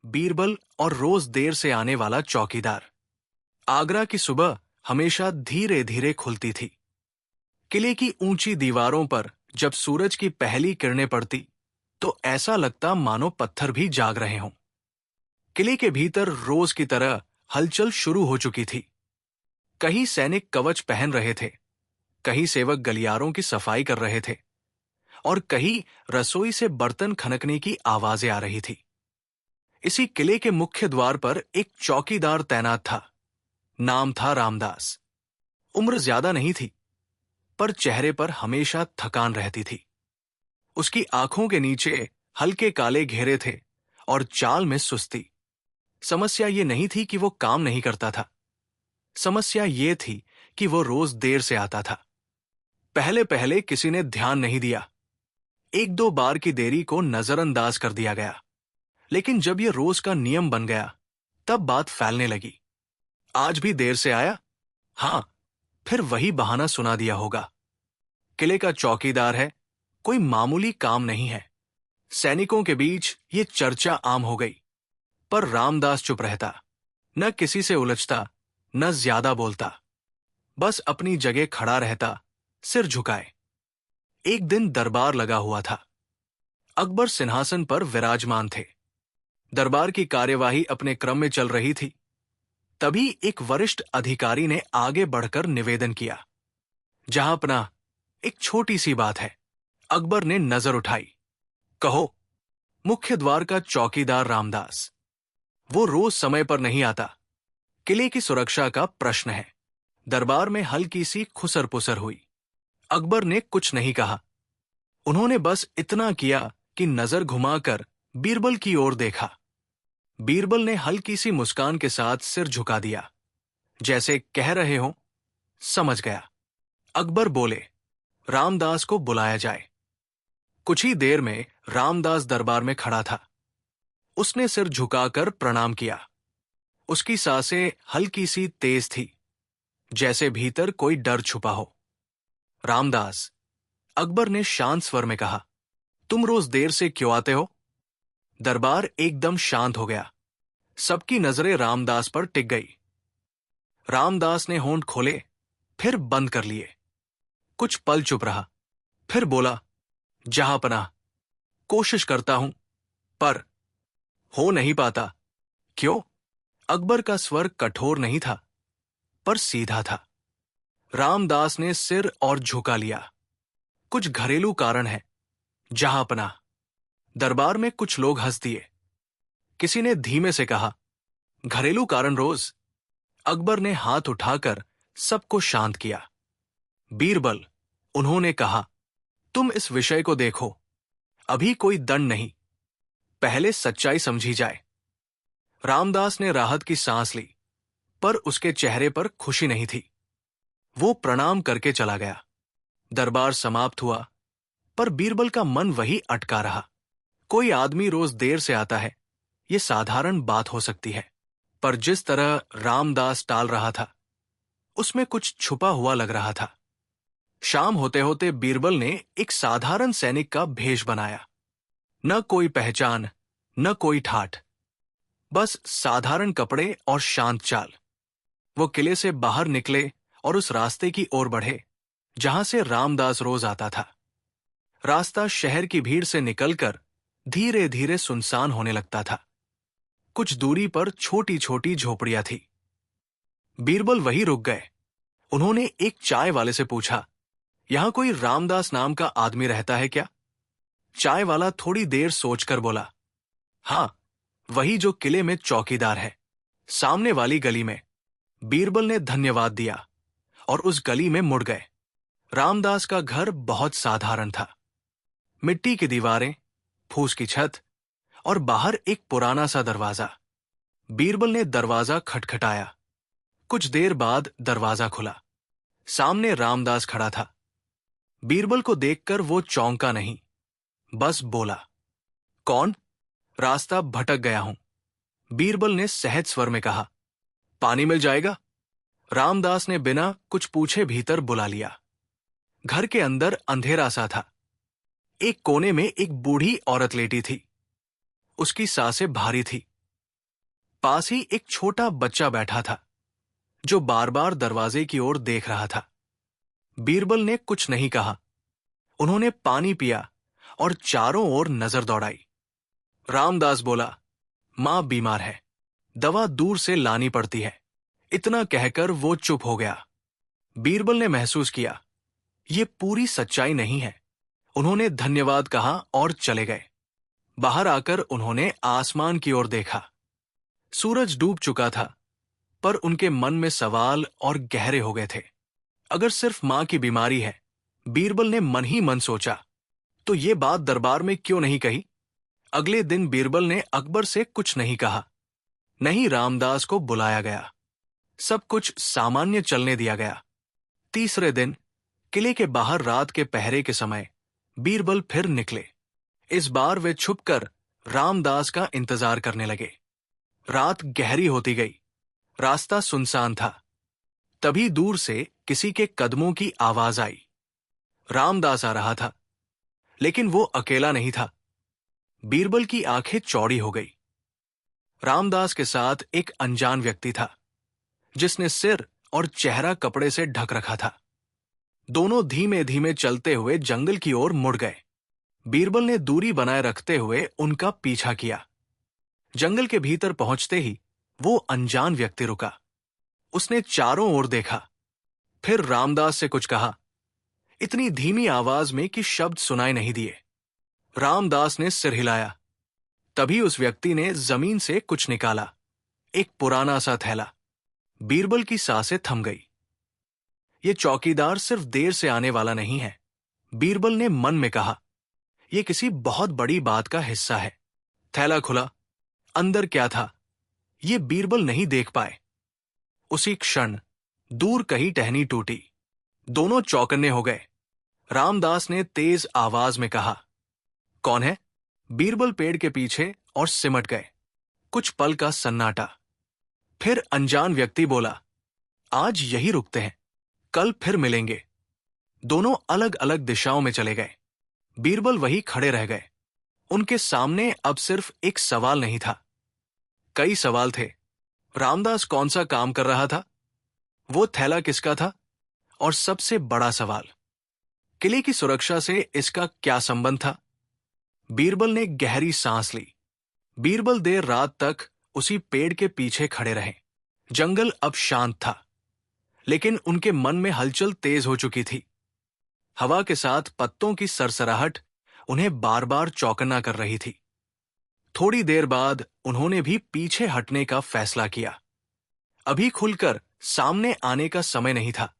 बीरबल और रोज देर से आने वाला चौकीदार। आगरा की सुबह हमेशा धीरे धीरे खुलती थी। किले की ऊंची दीवारों पर जब सूरज की पहली किरणें पड़ती तो ऐसा लगता मानो पत्थर भी जाग रहे हों। किले के भीतर रोज की तरह हलचल शुरू हो चुकी थी। कहीं सैनिक कवच पहन रहे थे, कहीं सेवक गलियारों की सफाई कर रहे थे और कहीं रसोई से बर्तन खनकने की आवाजें आ रही थी। इसी किले के मुख्य द्वार पर एक चौकीदार तैनात था। नाम था रामदास। उम्र ज्यादा नहीं थी, पर चेहरे पर हमेशा थकान रहती थी। उसकी आंखों के नीचे हल्के काले घेरे थे और चाल में सुस्ती। समस्या ये नहीं थी कि वो काम नहीं करता था, समस्या ये थी कि वो रोज देर से आता था। पहले पहले किसी ने ध्यान नहीं दिया, एक दो बार की देरी को नजरअंदाज कर दिया गया, लेकिन जब ये रोज का नियम बन गया तब बात फैलने लगी। आज भी देर से आया? हां, फिर वही बहाना सुना दिया होगा। किले का चौकीदार है, कोई मामूली काम नहीं है। सैनिकों के बीच ये चर्चा आम हो गई, पर रामदास चुप रहता, न किसी से उलझता, न ज्यादा बोलता, बस अपनी जगह खड़ा रहता, सिर झुकाए। एक दिन दरबार लगा हुआ था। अकबर सिंहासन पर विराजमान थे। दरबार की कार्यवाही अपने क्रम में चल रही थी। तभी एक वरिष्ठ अधिकारी ने आगे बढ़कर निवेदन किया। जहांपना, एक छोटी सी बात है। अकबर ने नजर उठाई। कहो। मुख्य द्वार का चौकीदार रामदास। वो रोज समय पर नहीं आता। किले की सुरक्षा का प्रश्न है। दरबार में हल्की सी खुसर पुसर हुई। अकबर ने कुछ नहीं कहा। उन्होंने बस इतना किया कि नजर घुमाकर बीरबल की ओर देखा। बीरबल ने हल्की सी मुस्कान के साथ सिर झुका दिया, जैसे कह रहे हो, समझ गया। अकबर बोले, रामदास को बुलाया जाए। कुछ ही देर में रामदास दरबार में खड़ा था। उसने सिर झुकाकर प्रणाम किया। उसकी सांसें हल्की सी तेज थी, जैसे भीतर कोई डर छुपा हो। रामदास, अकबर ने शांत स्वर में कहा, तुम रोज देर से क्यों आते हो? दरबार एकदम शांत हो गया। सबकी नजरें रामदास पर टिक गई। रामदास ने होंठ खोले, फिर बंद कर लिए। कुछ पल चुप रहा, फिर बोला, जहांपनाह, कोशिश करता हूं, पर हो नहीं पाता। क्यों? अकबर का स्वर कठोर नहीं था, पर सीधा था। रामदास ने सिर और झुका लिया। कुछ घरेलू कारण है, जहांपनाह। दरबार में कुछ लोग हंस दिए। किसी ने धीमे से कहा, घरेलू कारण रोज? अकबर ने हाथ उठाकर सबको शांत किया। बीरबल, उन्होंने कहा, तुम इस विषय को देखो। अभी कोई दंड नहीं, पहले सच्चाई समझी जाए। रामदास ने राहत की सांस ली, पर उसके चेहरे पर खुशी नहीं थी। वो प्रणाम करके चला गया। दरबार समाप्त हुआ, पर बीरबल का मन वही अटका रहा। कोई आदमी रोज देर से आता है, ये साधारण बात हो सकती है, पर जिस तरह रामदास टाल रहा था, उसमें कुछ छुपा हुआ लग रहा था। शाम होते होते बीरबल ने एक साधारण सैनिक का भेष बनाया। न कोई पहचान, न कोई ठाठ, बस साधारण कपड़े और शांत चाल। वो किले से बाहर निकले और उस रास्ते की ओर बढ़े जहां से रामदास रोज आता था। रास्ता शहर की भीड़ से निकलकर धीरे धीरे सुनसान होने लगता था। कुछ दूरी पर छोटी छोटी झोपड़ियां थी। बीरबल वहीं रुक गए। उन्होंने एक चाय वाले से पूछा, यहां कोई रामदास नाम का आदमी रहता है क्या? चाय वाला थोड़ी देर सोचकर बोला, हां, वही जो किले में चौकीदार है, सामने वाली गली में। बीरबल ने धन्यवाद दिया और उस गली में मुड़ गए। रामदास का घर बहुत साधारण था। मिट्टी की दीवारें, फूस की छत और बाहर एक पुराना सा दरवाजा। बीरबल ने दरवाजा खटखटाया। कुछ देर बाद दरवाजा खुला। सामने रामदास खड़ा था। बीरबल को देखकर वो चौंका नहीं, बस बोला, कौन? रास्ता भटक गया हूं, बीरबल ने सहज स्वर में कहा। पानी मिल जाएगा? रामदास ने बिना कुछ पूछे भीतर बुला लिया। घर के अंदर अंधेरा सा था। एक कोने में एक बूढ़ी औरत लेटी थी। उसकी सांसें भारी थी, पास ही एक छोटा बच्चा बैठा था जो बार बार दरवाजे की ओर देख रहा था। बीरबल ने कुछ नहीं कहा। उन्होंने पानी पिया और चारों ओर नजर दौड़ाई। रामदास बोला, मां बीमार है, दवा दूर से लानी पड़ती है। इतना कहकर वो चुप हो गया। बीरबल ने महसूस किया ये पूरी सच्चाई नहीं है। उन्होंने धन्यवाद कहा और चले गए। बाहर आकर उन्होंने आसमान की ओर देखा। सूरज डूब चुका था, पर उनके मन में सवाल और गहरे हो गए थे। अगर सिर्फ मां की बीमारी है, बीरबल ने मन ही मन सोचा, तो ये बात दरबार में क्यों नहीं कही? अगले दिन बीरबल ने अकबर से कुछ नहीं कहा, नहीं रामदास को बुलाया गया। सब कुछ सामान्य चलने दिया गया। तीसरे दिन किले के बाहर रात के पहरे के समय बीरबल फिर निकले। इस बार वे छुपकर रामदास का इंतजार करने लगे। रात गहरी होती गई। रास्ता सुनसान था। तभी दूर से किसी के कदमों की आवाज आई। रामदास आ रहा था, लेकिन वो अकेला नहीं था। बीरबल की आंखें चौड़ी हो गई। रामदास के साथ एक अनजान व्यक्ति था, जिसने सिर और चेहरा कपड़े से ढक रखा था। दोनों धीमे धीमे चलते हुए जंगल की ओर मुड़ गए। बीरबल ने दूरी बनाए रखते हुए उनका पीछा किया। जंगल के भीतर पहुंचते ही वो अनजान व्यक्ति रुका। उसने चारों ओर देखा, फिर रामदास से कुछ कहा, इतनी धीमी आवाज में कि शब्द सुनाई नहीं दिए। रामदास ने सिर हिलाया। तभी उस व्यक्ति ने जमीन से कुछ निकाला, एक पुराना सा थैला। बीरबल की सांसें थम गई। ये चौकीदार सिर्फ देर से आने वाला नहीं है, बीरबल ने मन में कहा। यह किसी बहुत बड़ी बात का हिस्सा है। थैला खुला। अंदर क्या था, ये बीरबल नहीं देख पाए। उसी क्षण दूर कहीं टहनी टूटी। दोनों चौकन्ने हो गए। रामदास ने तेज आवाज में कहा, कौन है? बीरबल पेड़ के पीछे और सिमट गए। कुछ पल का सन्नाटा। फिर अनजान व्यक्ति बोला, आज यही रुकते हैं, कल फिर मिलेंगे। दोनों अलग अलग दिशाओं में चले गए। बीरबल वही खड़े रह गए। उनके सामने अब सिर्फ एक सवाल नहीं था, कई सवाल थे। रामदास कौन सा काम कर रहा था? वो थैला किसका था? और सबसे बड़ा सवाल, किले की सुरक्षा से इसका क्या संबंध था? बीरबल ने गहरी सांस ली। बीरबल देर रात तक उसी पेड़ के पीछे खड़े रहे। जंगल अब शांत था, लेकिन उनके मन में हलचल तेज हो चुकी थी। हवा के साथ पत्तों की सरसराहट उन्हें बार बार चौकन्ना कर रही थी। थोड़ी देर बाद उन्होंने भी पीछे हटने का फैसला किया। अभी खुलकर सामने आने का समय नहीं था।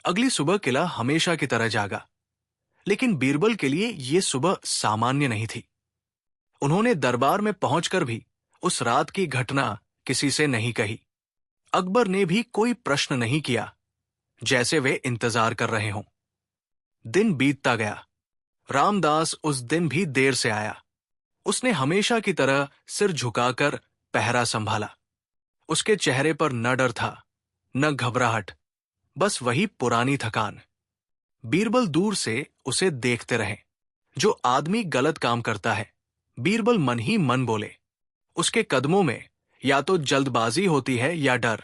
अगली सुबह किला हमेशा की तरह जागा, लेकिन बीरबल के लिए यह सुबह सामान्य नहीं थी। उन्होंने दरबार में पहुंचकर भी उस रात की घटना किसी से नहीं कही। अकबर ने भी कोई प्रश्न नहीं किया, जैसे वे इंतजार कर रहे हों। दिन बीतता गया। रामदास उस दिन भी देर से आया। उसने हमेशा की तरह सिर झुकाकर पहरा संभाला। उसके चेहरे पर न डर था, न घबराहट, बस वही पुरानी थकान। बीरबल दूर से उसे देखते रहे। जो आदमी गलत काम करता है, बीरबल मन ही मन बोले, उसके कदमों में या तो जल्दबाजी होती है या डर।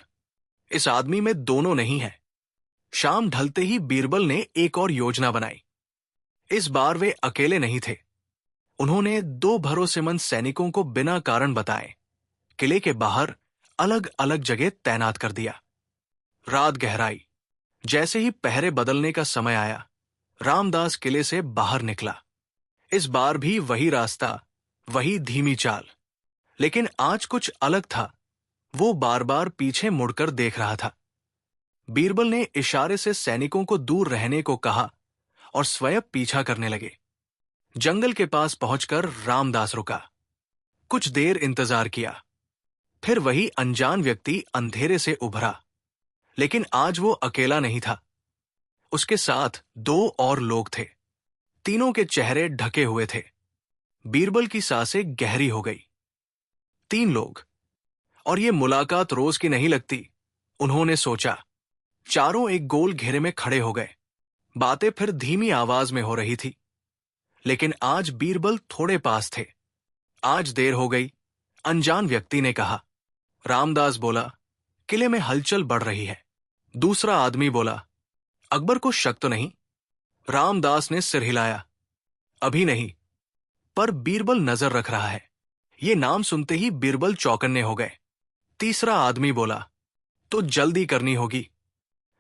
इस आदमी में दोनों नहीं है। शाम ढलते ही बीरबल ने एक और योजना बनाई। इस बार वे अकेले नहीं थे। उन्होंने 2 भरोसेमंद सैनिकों को बिना कारण बताए किले के बाहर अलग अलग जगह तैनात कर दिया। रात गहराई। जैसे ही पहरे बदलने का समय आया, रामदास किले से बाहर निकला। इस बार भी वही रास्ता, वही धीमी चाल, लेकिन आज कुछ अलग था। वो बार बार पीछे मुड़कर देख रहा था। बीरबल ने इशारे से सैनिकों को दूर रहने को कहा और स्वयं पीछा करने लगे। जंगल के पास पहुंचकर रामदास रुका। कुछ देर इंतजार किया। फिर वही अनजान व्यक्ति अंधेरे से उभरा, लेकिन आज वो अकेला नहीं था। उसके साथ 2 और लोग थे। तीनों के चेहरे ढके हुए थे। बीरबल की सांसें गहरी हो गई। 3 लोग, और ये मुलाकात रोज की नहीं लगती, उन्होंने सोचा। चारों एक गोल घेरे में खड़े हो गए। बातें फिर धीमी आवाज में हो रही थी, लेकिन आज बीरबल थोड़े पास थे। आज देर हो गई, अनजान व्यक्ति ने कहा। रामदास बोला, किले में हलचल बढ़ रही है। दूसरा आदमी बोला, अकबर को शक तो नहीं? रामदास ने सिर हिलाया, अभी नहीं, पर बीरबल नजर रख रहा है। ये नाम सुनते ही बीरबल चौकन्ने हो गए। तीसरा आदमी बोला, तो जल्दी करनी होगी।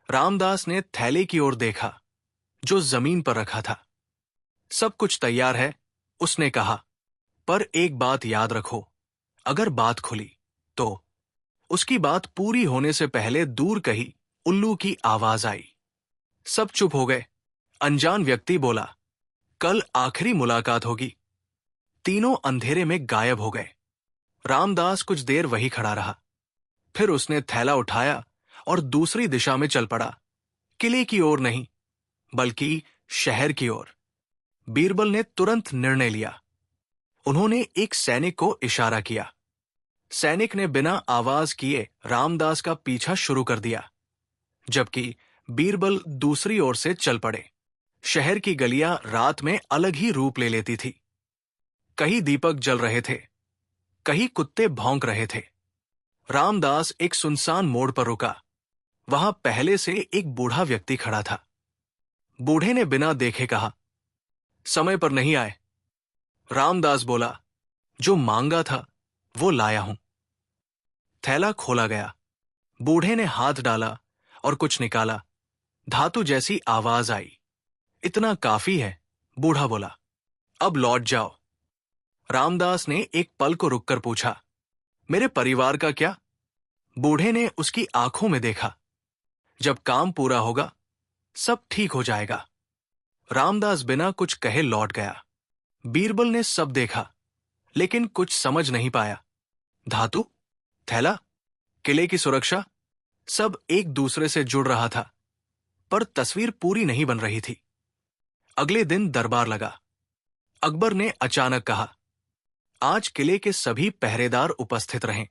रामदास ने थैले की ओर देखा जो जमीन पर रखा था। सब कुछ तैयार है, उसने कहा, पर एक बात याद रखो, अगर बात खुली तो। उसकी बात पूरी होने से पहले दूर कहीं उल्लू की आवाज आई। सब चुप हो गए। अनजान व्यक्ति बोला, कल आखिरी मुलाकात होगी। तीनों अंधेरे में गायब हो गए। रामदास कुछ देर वही खड़ा रहा। फिर उसने थैला उठाया और दूसरी दिशा में चल पड़ा। किले की ओर नहीं, बल्कि शहर की ओर। बीरबल ने तुरंत निर्णय लिया। उन्होंने एक सैनिक को इशारा किया। सैनिक ने बिना आवाज किए रामदास का पीछा शुरू कर दिया, जबकि बीरबल दूसरी ओर से चल पड़े। शहर की गलियां रात में अलग ही रूप ले लेती थी। कहीं दीपक जल रहे थे, कहीं कुत्ते भौंक रहे थे। रामदास एक सुनसान मोड़ पर रुका। वहां पहले से एक बूढ़ा व्यक्ति खड़ा था। बूढ़े ने बिना देखे कहा, समय पर नहीं आए। रामदास बोला, जो मांगा था वो लाया हूं। थैला खोला गया। बूढ़े ने हाथ डाला और कुछ निकाला। धातु जैसी आवाज आई। इतना काफी है, बूढ़ा बोला, अब लौट जाओ। रामदास ने एक पल को रुककर पूछा, मेरे परिवार का क्या? बूढ़े ने उसकी आंखों में देखा। जब काम पूरा होगा सब ठीक हो जाएगा। रामदास बिना कुछ कहे लौट गया। बीरबल ने सब देखा, लेकिन कुछ समझ नहीं पाया। धातु, थैला, किले की सुरक्षा, सब एक दूसरे से जुड़ रहा था, पर तस्वीर पूरी नहीं बन रही थी। अगले दिन दरबार लगा। अकबर ने अचानक कहा, आज किले के सभी पहरेदार उपस्थित रहें।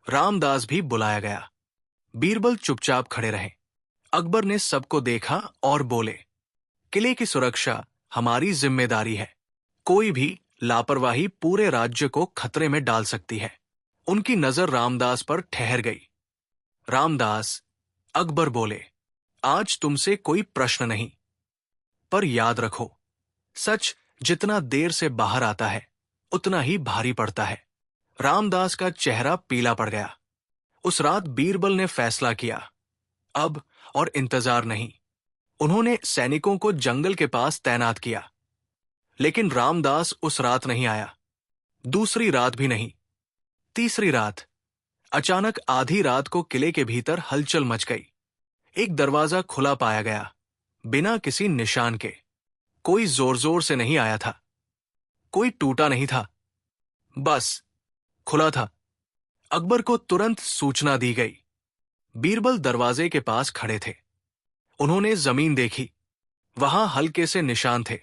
रामदास भी बुलाया गया। बीरबल चुपचाप खड़े रहे। अकबर ने सबको देखा और बोले, किले की सुरक्षा हमारी जिम्मेदारी है। कोई भी लापरवाही पूरे राज्य को खतरे में डाल सकती है। उनकी नजर रामदास पर ठहर गई। रामदास, अकबर बोले, आज तुमसे कोई प्रश्न नहीं, पर याद रखो, सच जितना देर से बाहर आता है उतना ही भारी पड़ता है। रामदास का चेहरा पीला पड़ गया। उस रात बीरबल ने फैसला किया, अब और इंतजार नहीं। उन्होंने सैनिकों को जंगल के पास तैनात किया। लेकिन रामदास उस रात नहीं आया। दूसरी रात भी नहीं। तीसरी रात। अचानक आधी रात को किले के भीतर हलचल मच गई। एक दरवाजा खुला पाया गया, बिना किसी निशान के। कोई जोर जोर से नहीं आया था, कोई टूटा नहीं था, बस खुला था। अकबर को तुरंत सूचना दी गई। बीरबल दरवाजे के पास खड़े थे। उन्होंने जमीन देखी। वहां हल्के से निशान थे,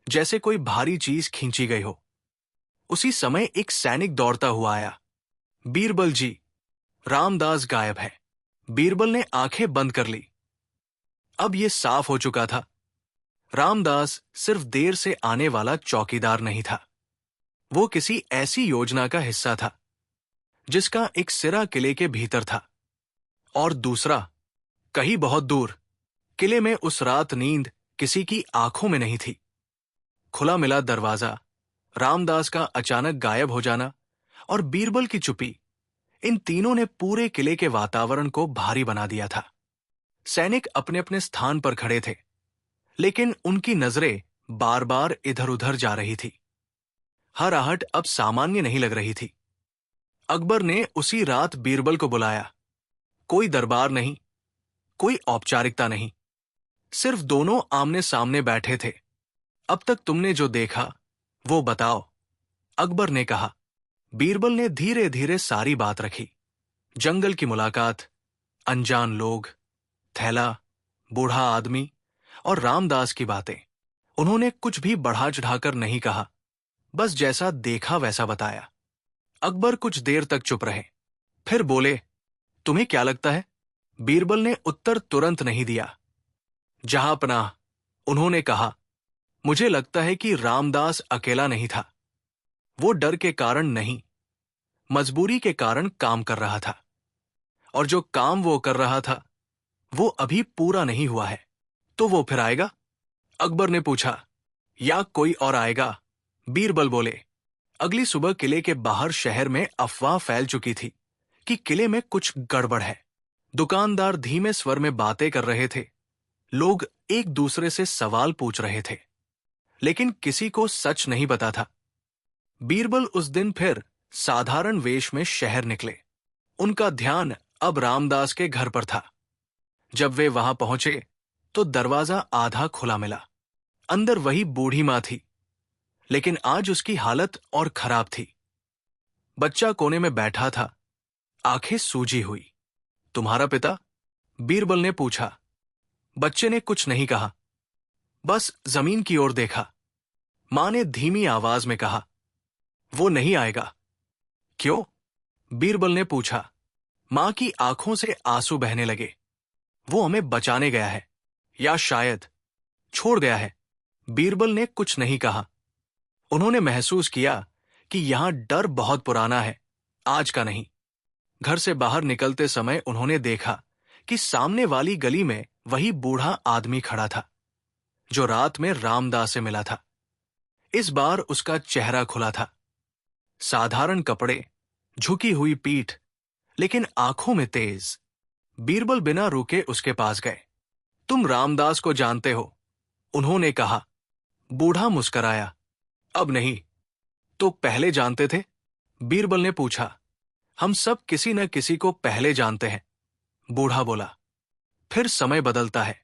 जैसे कोई भारी चीज खींची गई हो। उसी समय एक सैनिक दौड़ता हुआ आया। बीरबल जी, रामदास गायब है। बीरबल ने आंखें बंद कर ली। अब यह साफ हो चुका था, रामदास सिर्फ देर से आने वाला चौकीदार नहीं था। वो किसी ऐसी योजना का हिस्सा था जिसका एक सिरा किले के भीतर था, और दूसरा कहीं बहुत दूर। किले में उस रात नींद किसी की आंखों में नहीं थी। खुला मिला दरवाजा, रामदास का अचानक गायब हो जाना और बीरबल की चुप्पी, इन तीनों ने पूरे किले के वातावरण को भारी बना दिया था। सैनिक अपने अपने स्थान पर खड़े थे, लेकिन उनकी नजरें बार बार इधर उधर जा रही थी। हर आहट अब सामान्य नहीं लग रही थी। अकबर ने उसी रात बीरबल को बुलाया। कोई दरबार नहीं, कोई औपचारिकता नहीं, सिर्फ दोनों आमने सामने बैठे थे। अब तक तुमने जो देखा वो बताओ, अकबर ने कहा। बीरबल ने धीरे धीरे सारी बात रखी। जंगल की मुलाकात, अनजान लोग, थैला, बूढ़ा आदमी और रामदास की बातें। उन्होंने कुछ भी बढ़ा चढ़ाकर नहीं कहा, बस जैसा देखा वैसा बताया। अकबर कुछ देर तक चुप रहे, फिर बोले, तुम्हें क्या लगता है? बीरबल ने उत्तर तुरंत नहीं दिया। जहां पनाह, उन्होंने कहा, मुझे लगता है कि रामदास अकेला नहीं था। वो डर के कारण नहीं, मजबूरी के कारण काम कर रहा था, और जो काम वो कर रहा था वो अभी पूरा नहीं हुआ है। तो वो फिर आएगा? अकबर ने पूछा। या कोई और आएगा? बीरबल बोले। अगली सुबह किले के बाहर शहर में अफवाह फैल चुकी थी कि किले में कुछ गड़बड़ है। दुकानदार धीमे स्वर में बातें कर रहे थे, लोग एक दूसरे से सवाल पूछ रहे थे, लेकिन किसी को सच नहीं पता था। बीरबल उस दिन फिर साधारण वेश में शहर निकले। उनका ध्यान अब रामदास के घर पर था। जब वे वहां पहुंचे तो दरवाजा आधा खुला मिला। अंदर वही बूढ़ी मां थी, लेकिन आज उसकी हालत और खराब थी। बच्चा कोने में बैठा था, आंखें सूजी हुई। तुम्हारा पिता? बीरबल ने पूछा। बच्चे ने कुछ नहीं कहा, बस जमीन की ओर देखा। मां ने धीमी आवाज में कहा, वो नहीं आएगा। क्यों? बीरबल ने पूछा। मां की आंखों से आंसू बहने लगे। वो हमें बचाने गया है, या शायद छोड़ गया है। बीरबल ने कुछ नहीं कहा। उन्होंने महसूस किया कि यहां डर बहुत पुराना है, आज का नहीं। घर से बाहर निकलते समय उन्होंने देखा कि सामने वाली गली में वही बूढ़ा आदमी खड़ा था जो रात में रामदास से मिला था। इस बार उसका चेहरा खुला था, साधारण कपड़े, झुकी हुई पीठ, लेकिन आंखों में तेज। बीरबल बिना रुके उसके पास गए। तुम रामदास को जानते हो? उन्होंने कहा। बूढ़ा मुस्कराया। अब नहीं। तो पहले जानते थे? बीरबल ने पूछा। हम सब किसी न किसी को पहले जानते हैं, बूढ़ा बोला। फिर समय बदलता है।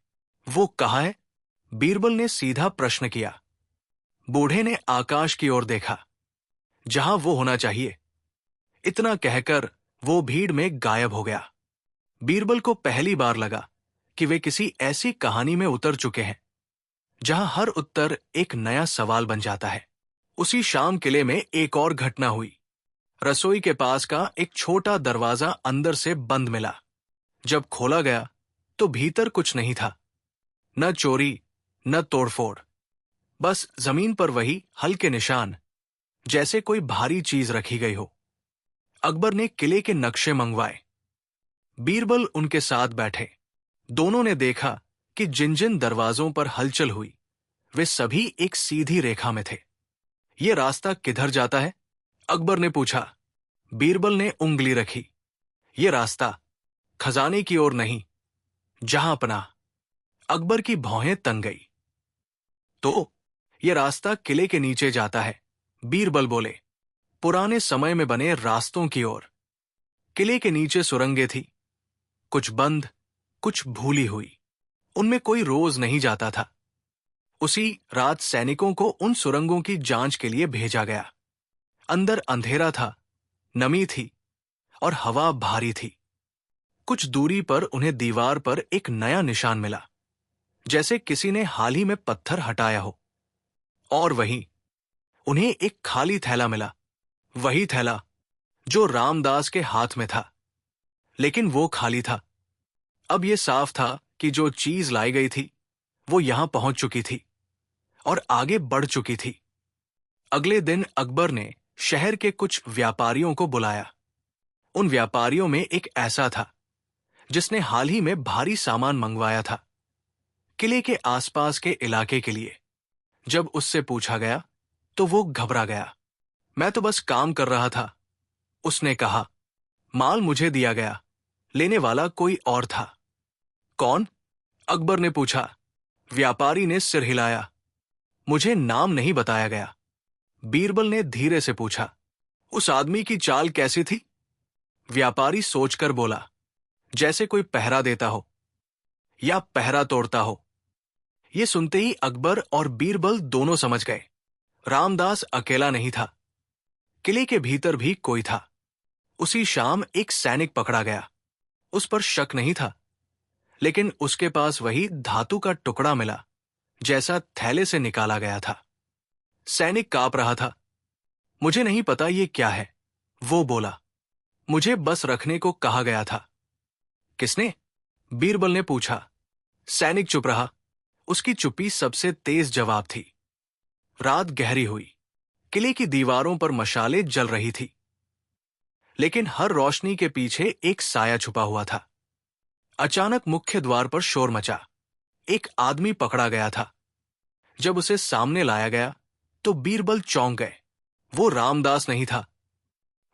वो कहाँ है? बीरबल ने सीधा प्रश्न किया। बूढ़े ने आकाश की ओर देखा, जहां वो होना चाहिए। इतना कहकर वो भीड़ में गायब हो गया। बीरबल को पहली बार लगा कि वे किसी ऐसी कहानी में उतर चुके हैं जहां हर उत्तर एक नया सवाल बन जाता है। उसी शाम किले में एक और घटना हुई। रसोई के पास का एक छोटा दरवाजा अंदर से बंद मिला। जब खोला गया तो भीतर कुछ नहीं था, न चोरी न तोड़फोड़, बस जमीन पर वही हल्के निशान, जैसे कोई भारी चीज रखी गई हो। अकबर ने किले के नक्शे मंगवाए। बीरबल उनके साथ बैठे। दोनों ने देखा कि जिन जिन दरवाजों पर हलचल हुई वे सभी एक सीधी रेखा में थे। ये रास्ता किधर जाता है? अकबर ने पूछा। बीरबल ने उंगली रखी। ये रास्ता खजाने की ओर नहीं, जहां पनाह। अकबर की भौहें तन गई। तो ये रास्ता किले के नीचे जाता है, बीरबल बोले। पुराने समय में बने रास्तों की ओर। किले के नीचे सुरंगें थी, कुछ बंद, कुछ भूली हुई। उनमें कोई रोज नहीं जाता था। उसी रात सैनिकों को उन सुरंगों की जांच के लिए भेजा गया। अंदर अंधेरा था, नमी थी और हवा भारी थी। कुछ दूरी पर उन्हें दीवार पर एक नया निशान मिला, जैसे किसी ने हाल ही में पत्थर हटाया हो। और वहीं उन्हें एक खाली थैला मिला, वही थैला जो रामदास के हाथ में था, लेकिन वो खाली था। अब यह साफ था कि जो चीज लाई गई थी वो यहां पहुंच चुकी थी और आगे बढ़ चुकी थी। अगले दिन अकबर ने शहर के कुछ व्यापारियों को बुलाया। उन व्यापारियों में एक ऐसा था जिसने हाल ही में भारी सामान मंगवाया था, किले के आसपास के इलाके के लिए। जब उससे पूछा गया तो वो घबरा गया। मैं तो बस काम कर रहा था, उसने कहा। माल मुझे दिया गया, लेने वाला कोई और था। कौन? अकबर ने पूछा। व्यापारी ने सिर हिलाया। मुझे नाम नहीं बताया गया। बीरबल ने धीरे से पूछा। उस आदमी की चाल कैसी थी? व्यापारी सोचकर बोला, जैसे कोई पहरा देता हो या पहरा तोड़ता हो। ये सुनते ही अकबर और बीरबल दोनों समझ गए, रामदास अकेला नहीं था, किले के भीतर भी कोई था। उसी शाम एक सैनिक पकड़ा गया। उस पर शक नहीं था, लेकिन उसके पास वही धातु का टुकड़ा मिला जैसा थैले से निकाला गया था। सैनिक कांप रहा था। मुझे नहीं पता ये क्या है, वो बोला। मुझे बस रखने को कहा गया था। किसने? बीरबल ने पूछा। सैनिक चुप रहा। उसकी चुप्पी सबसे तेज जवाब थी। रात गहरी हुई। किले की दीवारों पर मशालें जल रही थी। लेकिन हर रोशनी के पीछे एक साया छुपा हुआ था। अचानक मुख्य द्वार पर शोर मचा। एक आदमी पकड़ा गया था। जब उसे सामने लाया गया तो बीरबल चौंक गए। वो रामदास नहीं था,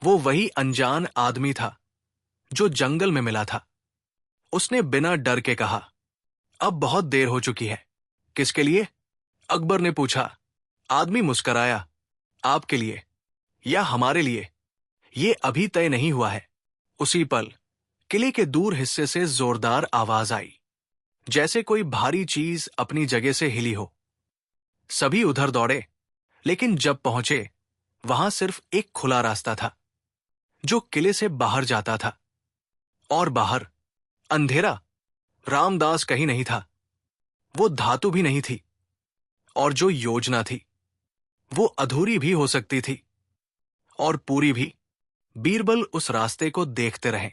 वो वही अनजान आदमी था जो जंगल में मिला था। उसने बिना डर के कहा, अब बहुत देर हो चुकी है। किसके लिए? अकबर ने पूछा। आदमी मुस्कराया। आपके लिए या हमारे लिए, ये अभी तय नहीं हुआ है। उसी पल किले के दूर हिस्से से जोरदार आवाज आई, जैसे कोई भारी चीज अपनी जगह से हिली हो। सभी उधर दौड़े, लेकिन जब पहुंचे वहां सिर्फ एक खुला रास्ता था जो किले से बाहर जाता था। और बाहर अंधेरा। रामदास कहीं नहीं था। वो धातु भी नहीं थी, और जो योजना थी वो अधूरी भी हो सकती थी और पूरी भी। बीरबल उस रास्ते को देखते रहे।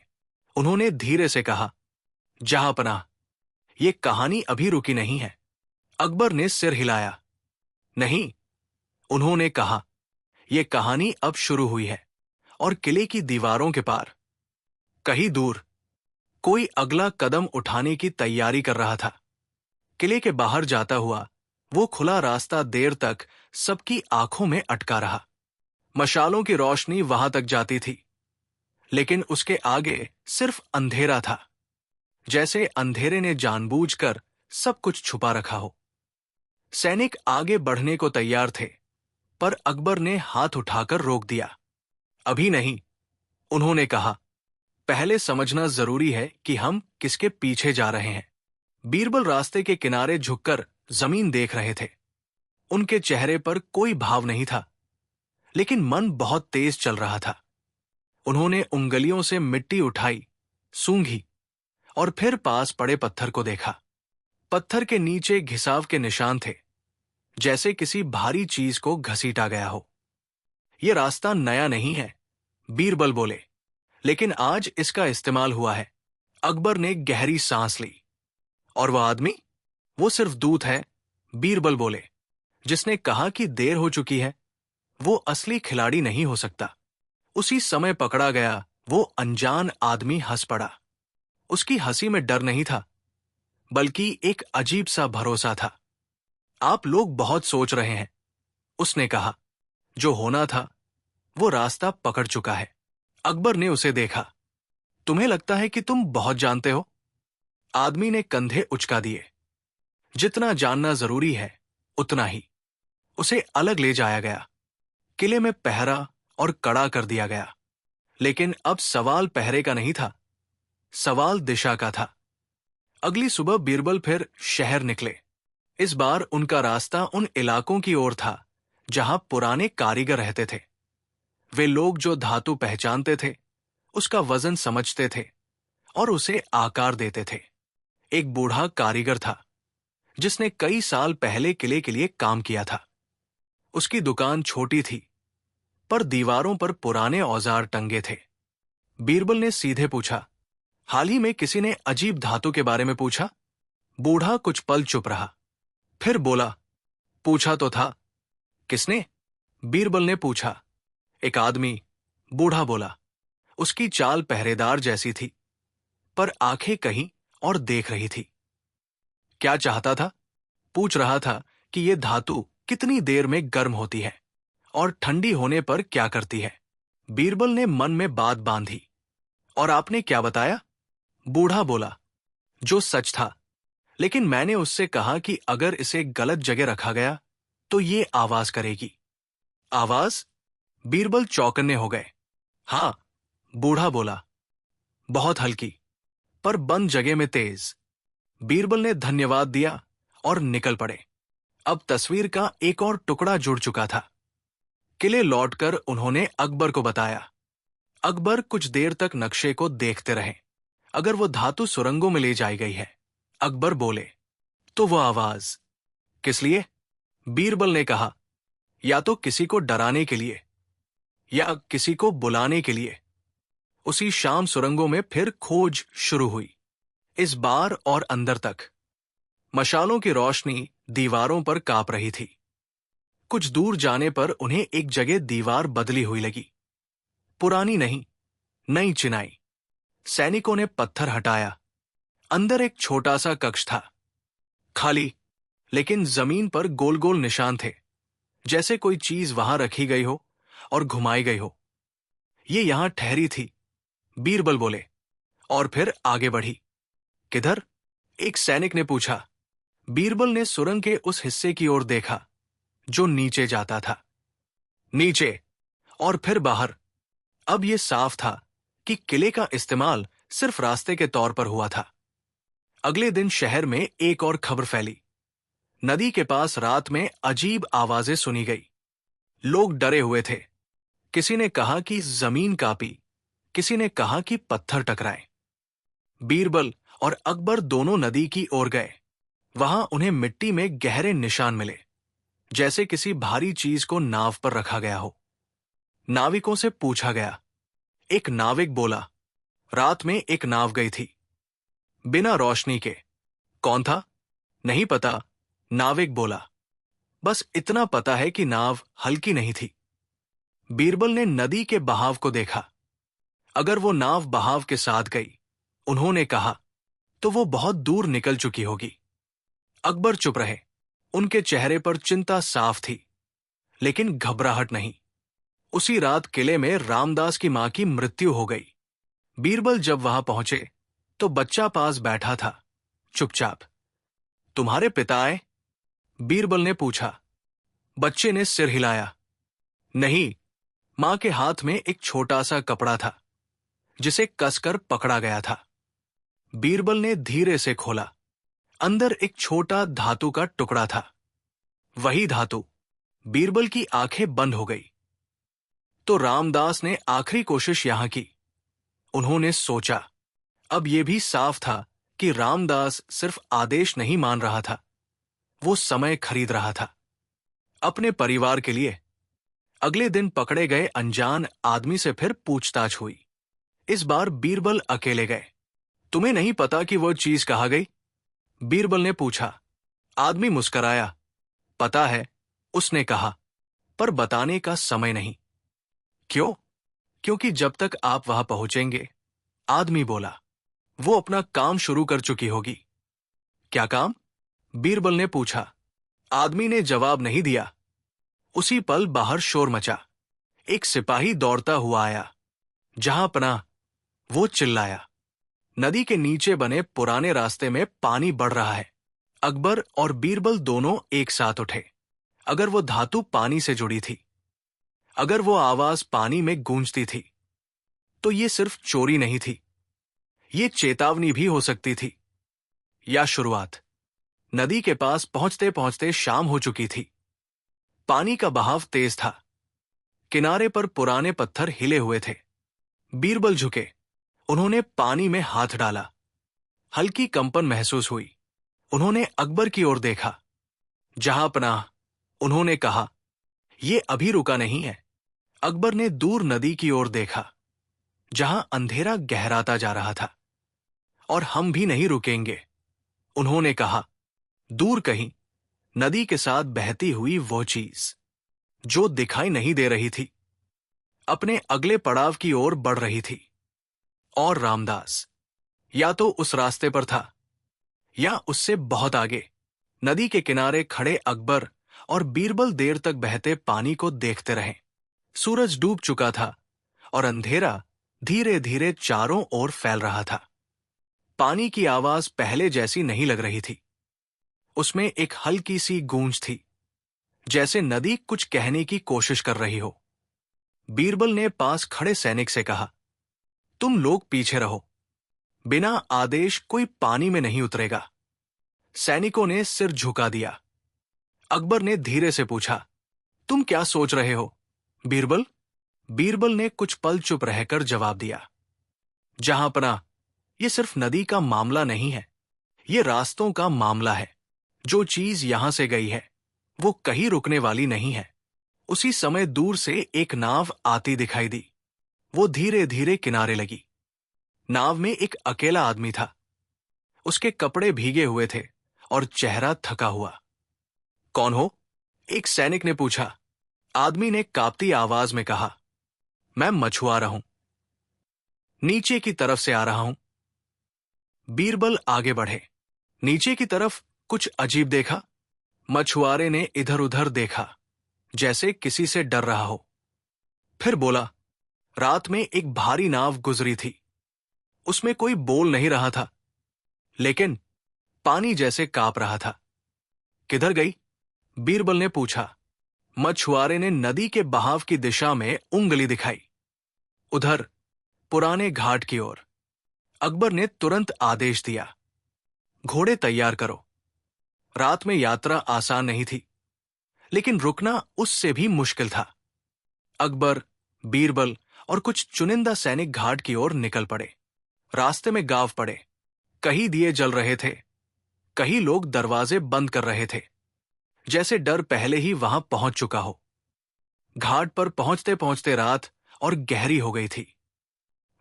उन्होंने धीरे से कहा, जहांपनाह, ये कहानी अभी रुकी नहीं है। अकबर ने सिर हिलाया। नहीं, उन्होंने कहा, यह कहानी अब शुरू हुई है। और किले की दीवारों के पार, कहीं दूर, कोई अगला कदम उठाने की तैयारी कर रहा था। किले के बाहर जाता हुआ वो खुला रास्ता देर तक सबकी आंखों में अटका रहा। मशालों की रोशनी वहां तक जाती थी, लेकिन उसके आगे सिर्फ अंधेरा था, जैसे अंधेरे ने जानबूझकर सब कुछ छुपा रखा हो। सैनिक आगे बढ़ने को तैयार थे, पर अकबर ने हाथ उठाकर रोक दिया। अभी नहीं, उन्होंने कहा। पहले समझना जरूरी है कि हम किसके पीछे जा रहे हैं। बीरबल रास्ते के किनारे झुककर जमीन देख रहे थे। उनके चेहरे पर कोई भाव नहीं था, लेकिन मन बहुत तेज चल रहा था। उन्होंने उंगलियों से मिट्टी उठाई, सूंघी, और फिर पास पड़े पत्थर को देखा। पत्थर के नीचे घिसाव के निशान थे, जैसे किसी भारी चीज को घसीटा गया हो। यह रास्ता नया नहीं है, बीरबल बोले, लेकिन आज इसका इस्तेमाल हुआ है। अकबर ने गहरी सांस ली। और वह आदमी? वो सिर्फ दूत है, बीरबल बोले, जिसने कहा कि देर हो चुकी है। वो असली खिलाड़ी नहीं हो सकता। उसी समय पकड़ा गया वो अनजान आदमी हंस पड़ा। उसकी हंसी में डर नहीं था, बल्कि एक अजीब सा भरोसा था। आप लोग बहुत सोच रहे हैं, उसने कहा। जो होना था वो रास्ता पकड़ चुका है। अकबर ने उसे देखा। तुम्हें लगता है कि तुम बहुत जानते हो? आदमी ने कंधे उचका दिए। जितना जानना जरूरी है उतना ही। उसे अलग ले जाया गया। किले में पहरा और कड़ा कर दिया गया। लेकिन अब सवाल पहरे का नहीं था, सवाल दिशा का था। अगली सुबह बीरबल फिर शहर निकले। इस बार उनका रास्ता उन इलाकों की ओर था जहां पुराने कारीगर रहते थे। वे लोग जो धातु पहचानते थे, उसका वजन समझते थे और उसे आकार देते थे। एक बूढ़ा कारीगर था जिसने कई साल पहले किले के लिए काम किया था। उसकी दुकान छोटी थी, पर दीवारों पर पुराने औजार टंगे थे। बीरबल ने सीधे पूछा, हाल ही में किसी ने अजीब धातु के बारे में पूछा? बूढ़ा कुछ पल चुप रहा, फिर बोला, पूछा तो था। किसने? बीरबल ने पूछा। एक आदमी, बूढ़ा बोला। उसकी चाल पहरेदार जैसी थी, पर आंखें कहीं और देख रही थी। क्या चाहता था? पूछ रहा था कि यह धातु कितनी देर में गर्म होती है और ठंडी होने पर क्या करती है। बीरबल ने मन में बात बांधी। और आपने क्या बताया? बूढ़ा बोला, जो सच था, लेकिन मैंने उससे कहा कि अगर इसे गलत जगह रखा गया तो ये आवाज करेगी। आवाज? बीरबल चौकन्ने हो गए। हां, बूढ़ा बोला, बहुत हल्की, पर बंद जगह में तेज। बीरबल ने धन्यवाद दिया और निकल पड़े। अब तस्वीर का एक और टुकड़ा जुड़ चुका था। किले लौटकर उन्होंने अकबर को बताया। अकबर कुछ देर तक नक्शे को देखते रहे। अगर वो धातु सुरंगों में ले जाई गई है, अकबर बोले, तो वो आवाज किस लिए? बीरबल ने कहा, या तो किसी को डराने के लिए या किसी को बुलाने के लिए। उसी शाम सुरंगों में फिर खोज शुरू हुई, इस बार और अंदर तक। मशालों की रोशनी दीवारों पर कांप रही थी। कुछ दूर जाने पर उन्हें एक जगह दीवार बदली हुई लगी। पुरानी नहीं, नई चिनाई। सैनिकों ने पत्थर हटाया। अंदर एक छोटा सा कक्ष था, खाली, लेकिन जमीन पर गोल गोल निशान थे, जैसे कोई चीज वहां रखी गई हो और घुमाई गई हो। ये यहां ठहरी थी, बीरबल बोले, और फिर आगे बढ़ी। किधर? एक सैनिक ने पूछा। बीरबल ने सुरंग के उस हिस्से की ओर देखा जो नीचे जाता था। नीचे और फिर बाहर। अब यह साफ था कि किले का इस्तेमाल सिर्फ रास्ते के तौर पर हुआ था। अगले दिन शहर में एक और खबर फैली। नदी के पास रात में अजीब आवाजें सुनी गई। लोग डरे हुए थे। किसी ने कहा कि जमीन कांपी, किसी ने कहा कि पत्थर टकराए। बीरबल और अकबर दोनों नदी की ओर गए। वहां उन्हें मिट्टी में गहरे निशान मिले, जैसे किसी भारी चीज को नाव पर रखा गया हो। नाविकों से पूछा गया। एक नाविक बोला, रात में एक नाव गई थी, बिना रोशनी के। कौन था? नहीं पता, नाविक बोला। बस इतना पता है कि नाव हल्की नहीं थी। बीरबल ने नदी के बहाव को देखा। अगर वो नाव बहाव के साथ गई, उन्होंने कहा, तो वो बहुत दूर निकल चुकी होगी। अकबर चुप रहे। उनके चेहरे पर चिंता साफ थी, लेकिन घबराहट नहीं। उसी रात किले में रामदास की मां की मृत्यु हो गई। बीरबल जब वहां पहुंचे तो बच्चा पास बैठा था, चुपचाप। तुम्हारे पिता आए? बीरबल ने पूछा। बच्चे ने सिर हिलाया। नहीं। मां के हाथ में एक छोटा सा कपड़ा था, जिसे कसकर पकड़ा गया था। बीरबल ने धीरे से खोला। अंदर एक छोटा धातु का टुकड़ा था। वही धातु। बीरबल की आंखें बंद हो गई। तो रामदास ने आखिरी कोशिश यहां की। उन्होंने सोचा। अब यह भी साफ था कि रामदास सिर्फ आदेश नहीं मान रहा था, वो समय खरीद रहा था अपने परिवार के लिए। अगले दिन पकड़े गए अनजान आदमी से फिर पूछताछ हुई। इस बार बीरबल अकेले गए। तुम्हें नहीं पता कि वो चीज कहाँ गई? बीरबल ने पूछा। आदमी मुस्कराया। पता है, उसने कहा, पर बताने का समय नहीं। क्यों? क्योंकि जब तक आप वहां पहुंचेंगे, आदमी बोला, वो अपना काम शुरू कर चुकी होगी। क्या काम? बीरबल ने पूछा। आदमी ने जवाब नहीं दिया। उसी पल बाहर शोर मचा। एक सिपाही दौड़ता हुआ आया। जहां पनाह, वो चिल्लाया। नदी के नीचे बने पुराने रास्ते में पानी बढ़ रहा है। अकबर और बीरबल दोनों एक साथ उठे। अगर वो धातु पानी से जुड़ी थी, अगर वो आवाज पानी में गूंजती थी, तो ये सिर्फ चोरी नहीं थी, ये चेतावनी भी हो सकती थी, या शुरुआत। नदी के पास पहुंचते पहुंचते शाम हो चुकी थी। पानी का बहाव तेज था। किनारे पर पुराने पत्थर हिले हुए थे। बीरबल झुके। उन्होंने पानी में हाथ डाला। हल्की कंपन महसूस हुई। उन्होंने अकबर की ओर देखा। जहां पनाह, उन्होंने कहा, यह अभी रुका नहीं है। अकबर ने दूर नदी की ओर देखा, जहां अंधेरा गहराता जा रहा था। और हम भी नहीं रुकेंगे, उन्होंने कहा। दूर कहीं नदी के साथ बहती हुई वो चीज, जो दिखाई नहीं दे रही थी, अपने अगले पड़ाव की ओर बढ़ रही थी। और रामदास या तो उस रास्ते पर था, या उससे बहुत आगे। नदी के किनारे खड़े अकबर और बीरबल देर तक बहते पानी को देखते रहे। सूरज डूब चुका था और अंधेरा धीरे धीरे चारों ओर फैल रहा था। पानी की आवाज पहले जैसी नहीं लग रही थी। उसमें एक हल्की सी गूंज थी, जैसे नदी कुछ कहने की कोशिश कर रही हो। बीरबल ने पास खड़े सैनिक से कहा, तुम लोग पीछे रहो। बिना आदेश कोई पानी में नहीं उतरेगा। सैनिकों ने सिर झुका दिया। अकबर ने धीरे से पूछा, तुम क्या सोच रहे हो, बीरबल? बीरबल ने कुछ पल चुप रहकर जवाब दिया, जहां पनाह, यह सिर्फ नदी का मामला नहीं है, यह रास्तों का मामला है। जो चीज यहां से गई है, वो कहीं रुकने वाली नहीं है। उसी समय दूर से एक नाव आती दिखाई दी। वो धीरे धीरे किनारे लगी। नाव में एक अकेला आदमी था। उसके कपड़े भीगे हुए थे और चेहरा थका हुआ। कौन हो? एक सैनिक ने पूछा। आदमी ने कांपती आवाज में कहा, मैं मछुआरा हूं। नीचे की तरफ से आ रहा हूं। बीरबल आगे बढ़े। नीचे की तरफ कुछ अजीब देखा। मछुआरे ने इधर उधर देखा, जैसे किसी से डर रहा हो। फिर बोला, रात में एक भारी नाव गुजरी थी। उसमें कोई बोल नहीं रहा था, लेकिन पानी जैसे कांप रहा था। किधर गई? बीरबल ने पूछा। मछुआरे ने नदी के बहाव की दिशा में उंगली दिखाई। उधर, पुराने घाट की ओर। अकबर ने तुरंत आदेश दिया, घोड़े तैयार करो। रात में यात्रा आसान नहीं थी, लेकिन रुकना उससे भी मुश्किल था। अकबर, बीरबल और कुछ चुनिंदा सैनिक घाट की ओर निकल पड़े। रास्ते में गाँव पड़े। कहीं दिए जल रहे थे, कहीं लोग दरवाजे बंद कर रहे थे, जैसे डर पहले ही वहां पहुंच चुका हो। घाट पर पहुंचते पहुंचते रात और गहरी हो गई थी।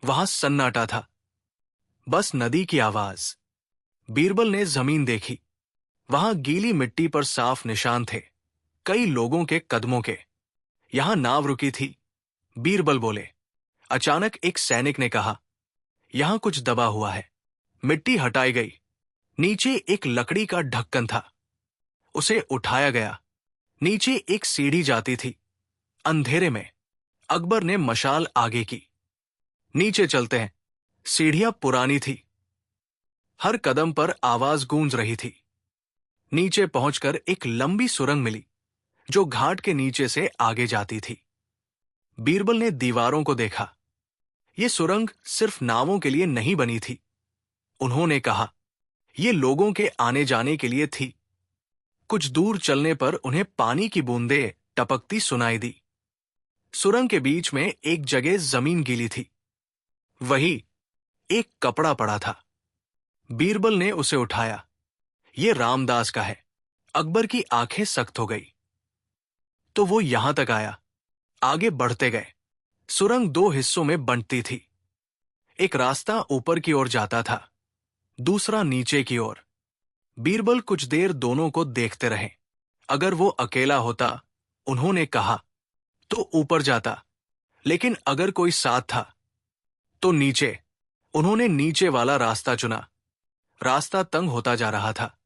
वहां सन्नाटा था, बस नदी की आवाज। बीरबल ने जमीन देखी। वहां गीली मिट्टी पर साफ निशान थे, कई लोगों के कदमों के। यहां नाव रुकी थी। बीरबल बोले। अचानक एक सैनिक ने कहा, यहां कुछ दबा हुआ है। मिट्टी हटाई गई। नीचे एक लकड़ी का ढक्कन था। उसे उठाया गया। नीचे एक सीढ़ी जाती थी। अंधेरे में अकबर ने मशाल आगे की। नीचे चलते हैं। सीढ़ियां पुरानी थी। हर कदम पर आवाज गूंज रही थी। नीचे पहुंचकर एक लंबी सुरंग मिली, जो घाट के नीचे से आगे जाती थी। बीरबल ने दीवारों को देखा। यह सुरंग सिर्फ नावों के लिए नहीं बनी थी। उन्होंने कहा, यह लोगों के आने जाने के लिए थी। कुछ दूर चलने पर उन्हें पानी की बूंदें टपकती सुनाई दी। सुरंग के बीच में एक जगह जमीन गीली थी। वही एक कपड़ा पड़ा था। बीरबल ने उसे उठाया। यह रामदास का है। अकबर की आंखें सख्त हो गई। तो वो यहां तक आया। आगे बढ़ते गए। सुरंग दो हिस्सों में बंटती थी। एक रास्ता ऊपर की ओर जाता था, दूसरा नीचे की ओर। बीरबल कुछ देर दोनों को देखते रहे। अगर वो अकेला होता, उन्होंने कहा, तो ऊपर जाता, लेकिन अगर कोई साथ था तो नीचे। उन्होंने नीचे वाला रास्ता चुना। रास्ता तंग होता जा रहा था।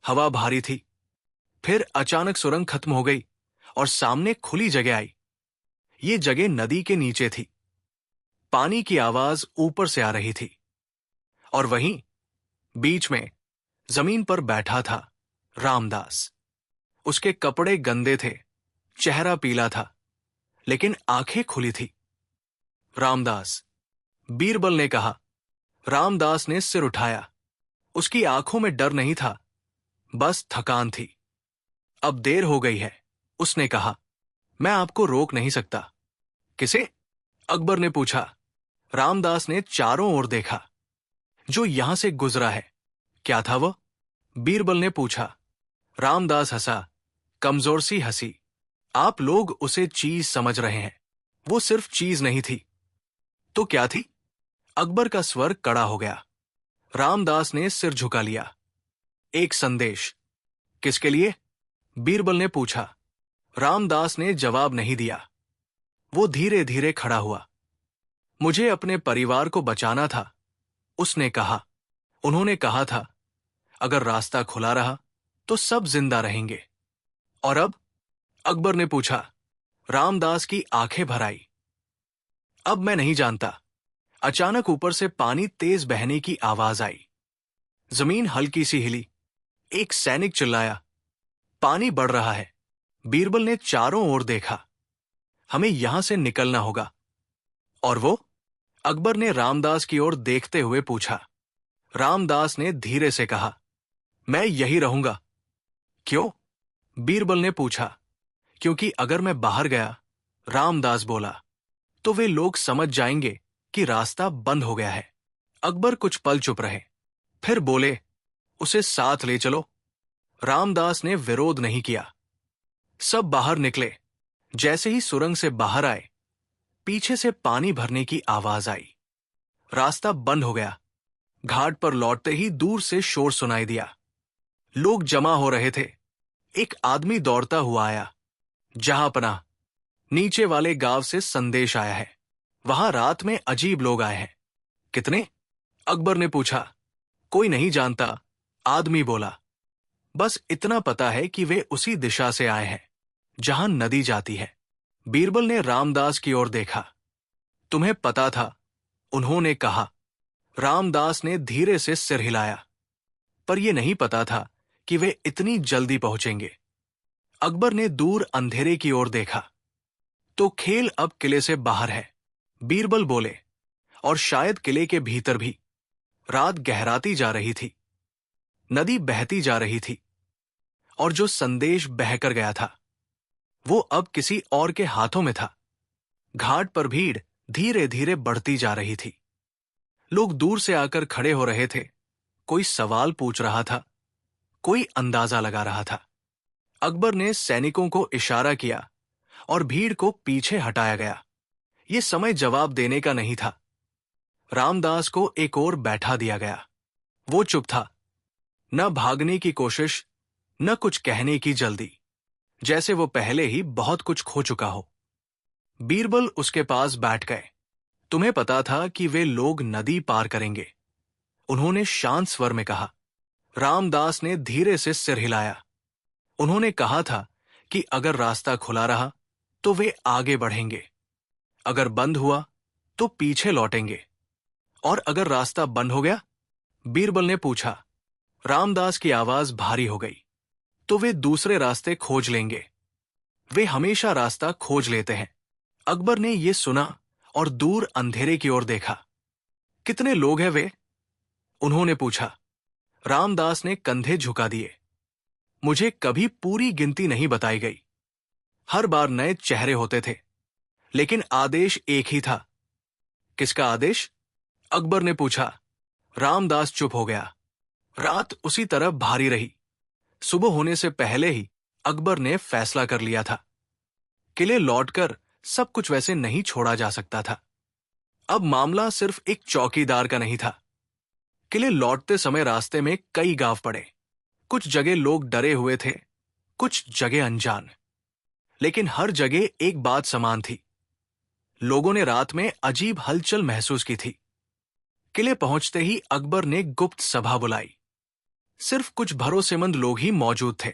हवा भारी थी। फिर अचानक सुरंग खत्म हो गई और सामने खुली जगह आई। ये जगह नदी के नीचे थी। पानी की आवाज ऊपर से आ रही थी। और वहीं बीच में जमीन पर बैठा था रामदास। उसके कपड़े गंदे थे, चेहरा पीला था, लेकिन आंखें खुली थी। रामदास, बीरबल ने कहा। रामदास ने सिर उठाया। उसकी आंखों में डर नहीं था, बस थकान थी। अब देर हो गई है, उसने कहा। मैं आपको रोक नहीं सकता। किसे? अकबर ने पूछा। रामदास ने चारों ओर देखा। जो यहां से गुजरा है। क्या था वह? बीरबल ने पूछा। रामदास हंसा, कमजोर सी हंसी। आप लोग उसे चीज समझ रहे हैं। वो सिर्फ चीज नहीं थी। तो क्या थी? अकबर का स्वर कड़ा हो गया। रामदास ने सिर झुका लिया। एक संदेश। किसके लिए? बीरबल ने पूछा। रामदास ने जवाब नहीं दिया। वो धीरे धीरे खड़ा हुआ। मुझे अपने परिवार को बचाना था, उसने कहा। उन्होंने कहा था, अगर रास्ता खुला रहा तो सब जिंदा रहेंगे। और अब? अकबर ने पूछा। रामदास की आंखें भर आई। अब मैं नहीं जानता। अचानक ऊपर से पानी तेज बहने की आवाज आई। जमीन हल्की सी हिली। एक सैनिक चिल्लाया, पानी बढ़ रहा है। बीरबल ने चारों ओर देखा। हमें यहां से निकलना होगा। और वो? अकबर ने रामदास की ओर देखते हुए पूछा। रामदास ने धीरे से कहा, मैं यही रहूंगा। क्यों? बीरबल ने पूछा। क्योंकि अगर मैं बाहर गया, रामदास बोला, तो वे लोग समझ जाएंगे कि रास्ता बंद हो गया है। अकबर कुछ पल चुप रहे, फिर बोले, उसे साथ ले चलो। रामदास ने विरोध नहीं किया। सब बाहर निकले। जैसे ही सुरंग से बाहर आए, पीछे से पानी भरने की आवाज आई। रास्ता बंद हो गया। घाट पर लौटते ही दूर से शोर सुनाई दिया। लोग जमा हो रहे थे। एक आदमी दौड़ता हुआ आया। जहां पनाह, नीचे वाले गांव से संदेश आया है। वहां रात में अजीब लोग आए हैं। कितने? अकबर ने पूछा। कोई नहीं जानता, आदमी बोला। बस इतना पता है कि वे उसी दिशा से आए हैं जहां नदी जाती है। बीरबल ने रामदास की ओर देखा। तुम्हें पता था, उन्होंने कहा। रामदास ने धीरे से सिर हिलाया। पर यह नहीं पता था कि वे इतनी जल्दी पहुंचेंगे। अकबर ने दूर अंधेरे की ओर देखा। तो खेल अब किले से बाहर है, बीरबल बोले, और शायद किले के भीतर भी। रात गहराती जा रही थी, नदी बहती जा रही थी, और जो संदेश बहकर गया था वो अब किसी और के हाथों में था। घाट पर भीड़ धीरे धीरे बढ़ती जा रही थी। लोग दूर से आकर खड़े हो रहे थे। कोई सवाल पूछ रहा था, कोई अंदाजा लगा रहा था। अकबर ने सैनिकों को इशारा किया और भीड़ को पीछे हटाया गया। ये समय जवाब देने का नहीं था। रामदास को एक ओर बैठा दिया गया। वो चुप था, न भागने की कोशिश, न कुछ कहने की जल्दी, जैसे वो पहले ही बहुत कुछ खो चुका हो। बीरबल उसके पास बैठ गए। तुम्हें पता था कि वे लोग नदी पार करेंगे, उन्होंने शांत स्वर में कहा। रामदास ने धीरे से सिर हिलाया। उन्होंने कहा था कि अगर रास्ता खुला रहा तो वे आगे बढ़ेंगे, अगर बंद हुआ तो पीछे लौटेंगे, और अगर रास्ता बंद हो गया? बीरबल ने पूछा। रामदास की आवाज भारी हो गई। तो वे दूसरे रास्ते खोज लेंगे। वे हमेशा रास्ता खोज लेते हैं। अकबर ने यह सुना और दूर अंधेरे की ओर देखा। कितने लोग हैं वे? उन्होंने पूछा। रामदास ने कंधे झुका दिए। मुझे कभी पूरी गिनती नहीं बताई गई। हर बार नए चेहरे होते थे, लेकिन आदेश एक ही था। किसका आदेश? अकबर ने पूछा। रामदास चुप हो गया। रात उसी तरह भारी रही। सुबह होने से पहले ही अकबर ने फैसला कर लिया था। किले लौटकर सब कुछ वैसे नहीं छोड़ा जा सकता था। अब मामला सिर्फ एक चौकीदार का नहीं था। किले लौटते समय रास्ते में कई गांव पड़े। कुछ जगह लोग डरे हुए थे, कुछ जगह अनजान, लेकिन हर जगह एक बात समान थी। लोगों ने रात में अजीब हलचल महसूस की थी। किले पहुंचते ही अकबर ने गुप्त सभा बुलाई। सिर्फ कुछ भरोसेमंद लोग ही मौजूद थे।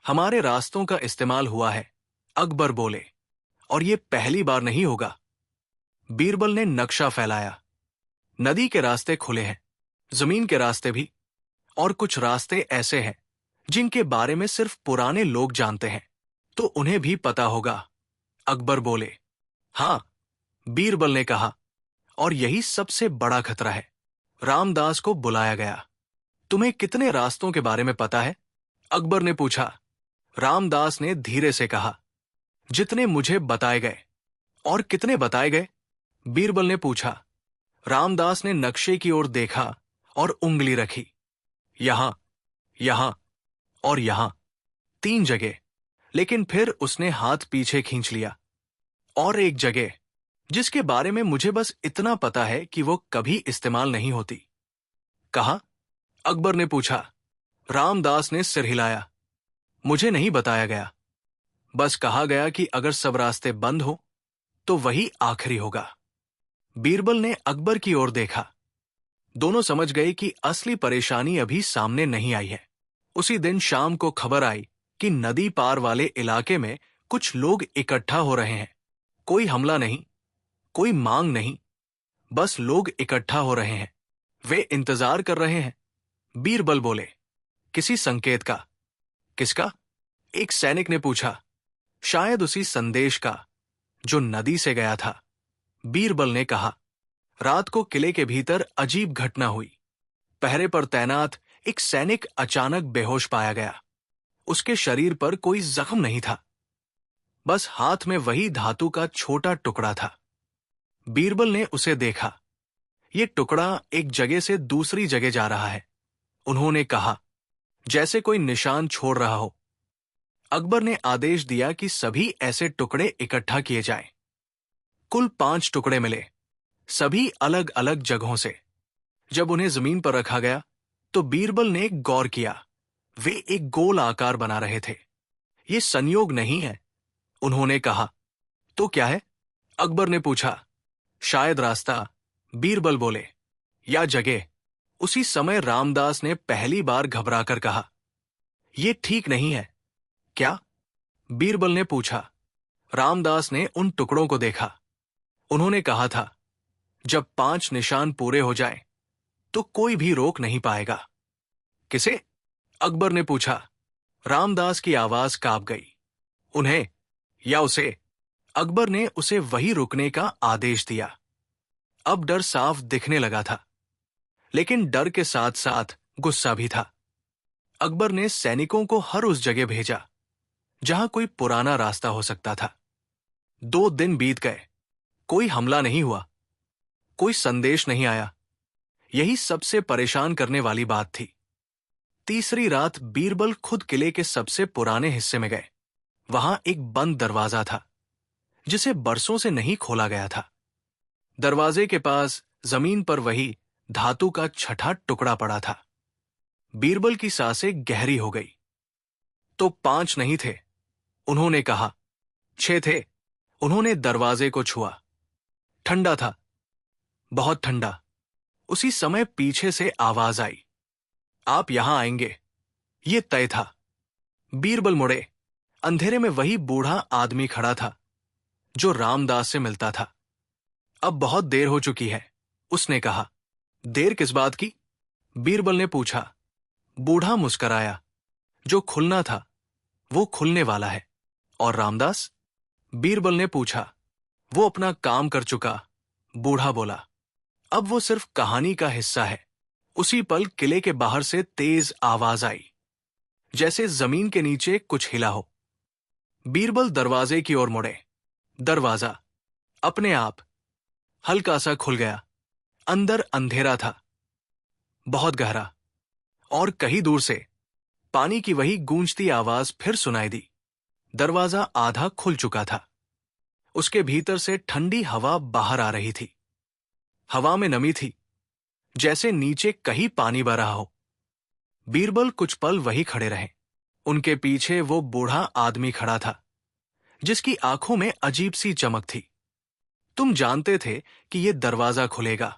हमारे रास्तों का इस्तेमाल हुआ है, अकबर बोले, और ये पहली बार नहीं होगा। बीरबल ने नक्शा फैलाया। नदी के रास्ते खुले हैं, जमीन के रास्ते भी, और कुछ रास्ते ऐसे हैं जिनके बारे में सिर्फ पुराने लोग जानते हैं, तो उन्हें भी पता होगा, अकबर बोले। हां, बीरबल ने कहा, और यही सबसे बड़ा खतरा है। रामदास को बुलाया गया। तुम्हें कितने रास्तों के बारे में पता है? अकबर ने पूछा। रामदास ने धीरे से कहा, जितने मुझे बताए गए। और कितने बताए गए? बीरबल ने पूछा। रामदास ने नक्शे की ओर देखा और उंगली रखी। यहां, यहां और यहां, 3 जगह। लेकिन फिर उसने हाथ पीछे खींच लिया। और एक जगह जिसके बारे में मुझे बस इतना पता है कि वो कभी इस्तेमाल नहीं होती। कहा? अकबर ने पूछा। रामदास ने सिर हिलाया। मुझे नहीं बताया गया। बस कहा गया कि अगर सब रास्ते बंद हो तो वही आखिरी होगा। बीरबल ने अकबर की ओर देखा। दोनों समझ गए कि असली परेशानी अभी सामने नहीं आई है। उसी दिन शाम को खबर आई कि नदी पार वाले इलाके में कुछ लोग इकट्ठा हो रहे हैं। कोई हमला नहीं, कोई मांग नहीं, बस लोग इकट्ठा हो रहे हैं। वे इंतजार कर रहे हैं। बीरबल बोले। किसी संकेत का। किसका? एक सैनिक ने पूछा। शायद उसी संदेश का जो नदी से गया था, बीरबल ने कहा। रात को किले के भीतर अजीब घटना हुई। पहरे पर तैनात एक सैनिक अचानक बेहोश पाया गया। उसके शरीर पर कोई जख्म नहीं था, बस हाथ में वही धातु का छोटा टुकड़ा था। बीरबल ने उसे देखा। यह टुकड़ा एक जगह से दूसरी जगह जा रहा है, उन्होंने कहा, जैसे कोई निशान छोड़ रहा हो। अकबर ने आदेश दिया कि सभी ऐसे टुकड़े इकट्ठा किए जाएं। कुल 5 टुकड़े मिले, सभी अलग अलग जगहों से। जब उन्हें जमीन पर रखा गया तो बीरबल ने गौर किया। वे एक गोल आकार बना रहे थे। ये संयोग नहीं है, उन्होंने कहा। तो क्या है? अकबर ने पूछा। शायद रास्ता, बीरबल बोले, या जगह। उसी समय रामदास ने पहली बार घबराकर कहा, ये ठीक नहीं है। क्या? बीरबल ने पूछा। रामदास ने उन टुकड़ों को देखा। उन्होंने कहा था, जब 5 निशान पूरे हो जाएं, तो कोई भी रोक नहीं पाएगा। किसे? अकबर ने पूछा। रामदास की आवाज कांप गई। उन्हें या उसे? अकबर ने उसे वही रुकने का आदेश दिया। अब डर साफ दिखने लगा था, लेकिन डर के साथ साथ गुस्सा भी था। अकबर ने सैनिकों को हर उस जगह भेजा जहां कोई पुराना रास्ता हो सकता था। 2 दिन बीत गए, कोई हमला नहीं हुआ, कोई संदेश नहीं आया। यही सबसे परेशान करने वाली बात थी। तीसरी रात बीरबल खुद किले के सबसे पुराने हिस्से में गए। वहां एक बंद दरवाजा था, जिसे बरसों से नहीं खोला गया था। दरवाजे के पास जमीन पर वही धातु का छठा टुकड़ा पड़ा था। बीरबल की सांसें गहरी हो गई। तो 5 नहीं थे, उन्होंने कहा। 6 थे। उन्होंने दरवाजे को छुआ। ठंडा था, बहुत ठंडा। उसी समय पीछे से आवाज आई, आप यहां आएंगे। ये तय था। बीरबल मुड़े। अंधेरे में वही बूढ़ा आदमी खड़ा था जो रामदास से मिलता था। अब बहुत देर हो चुकी है, उसने कहा। देर किस बात की? बीरबल ने पूछा। बूढ़ा मुस्कराया। जो खुलना था वो खुलने वाला है। और रामदास? बीरबल ने पूछा। वो अपना काम कर चुका, बूढ़ा बोला। अब वो सिर्फ कहानी का हिस्सा है। उसी पल किले के बाहर से तेज आवाज आई, जैसे जमीन के नीचे कुछ हिला हो। बीरबल दरवाजे की ओर मुड़े। दरवाजा अपने आप हल्का सा खुल गया। अंदर अंधेरा था, बहुत गहरा। और कहीं दूर से पानी की वही गूंजती आवाज फिर सुनाई दी। दरवाजा आधा खुल चुका था। उसके भीतर से ठंडी हवा बाहर आ रही थी। हवा में नमी थी, जैसे नीचे कहीं पानी बह रहा हो। बीरबल कुछ पल वही खड़े रहे। उनके पीछे वो बूढ़ा आदमी खड़ा था, जिसकी आंखों में अजीब सी चमक थी। तुम जानते थे कि ये दरवाजा खुलेगा,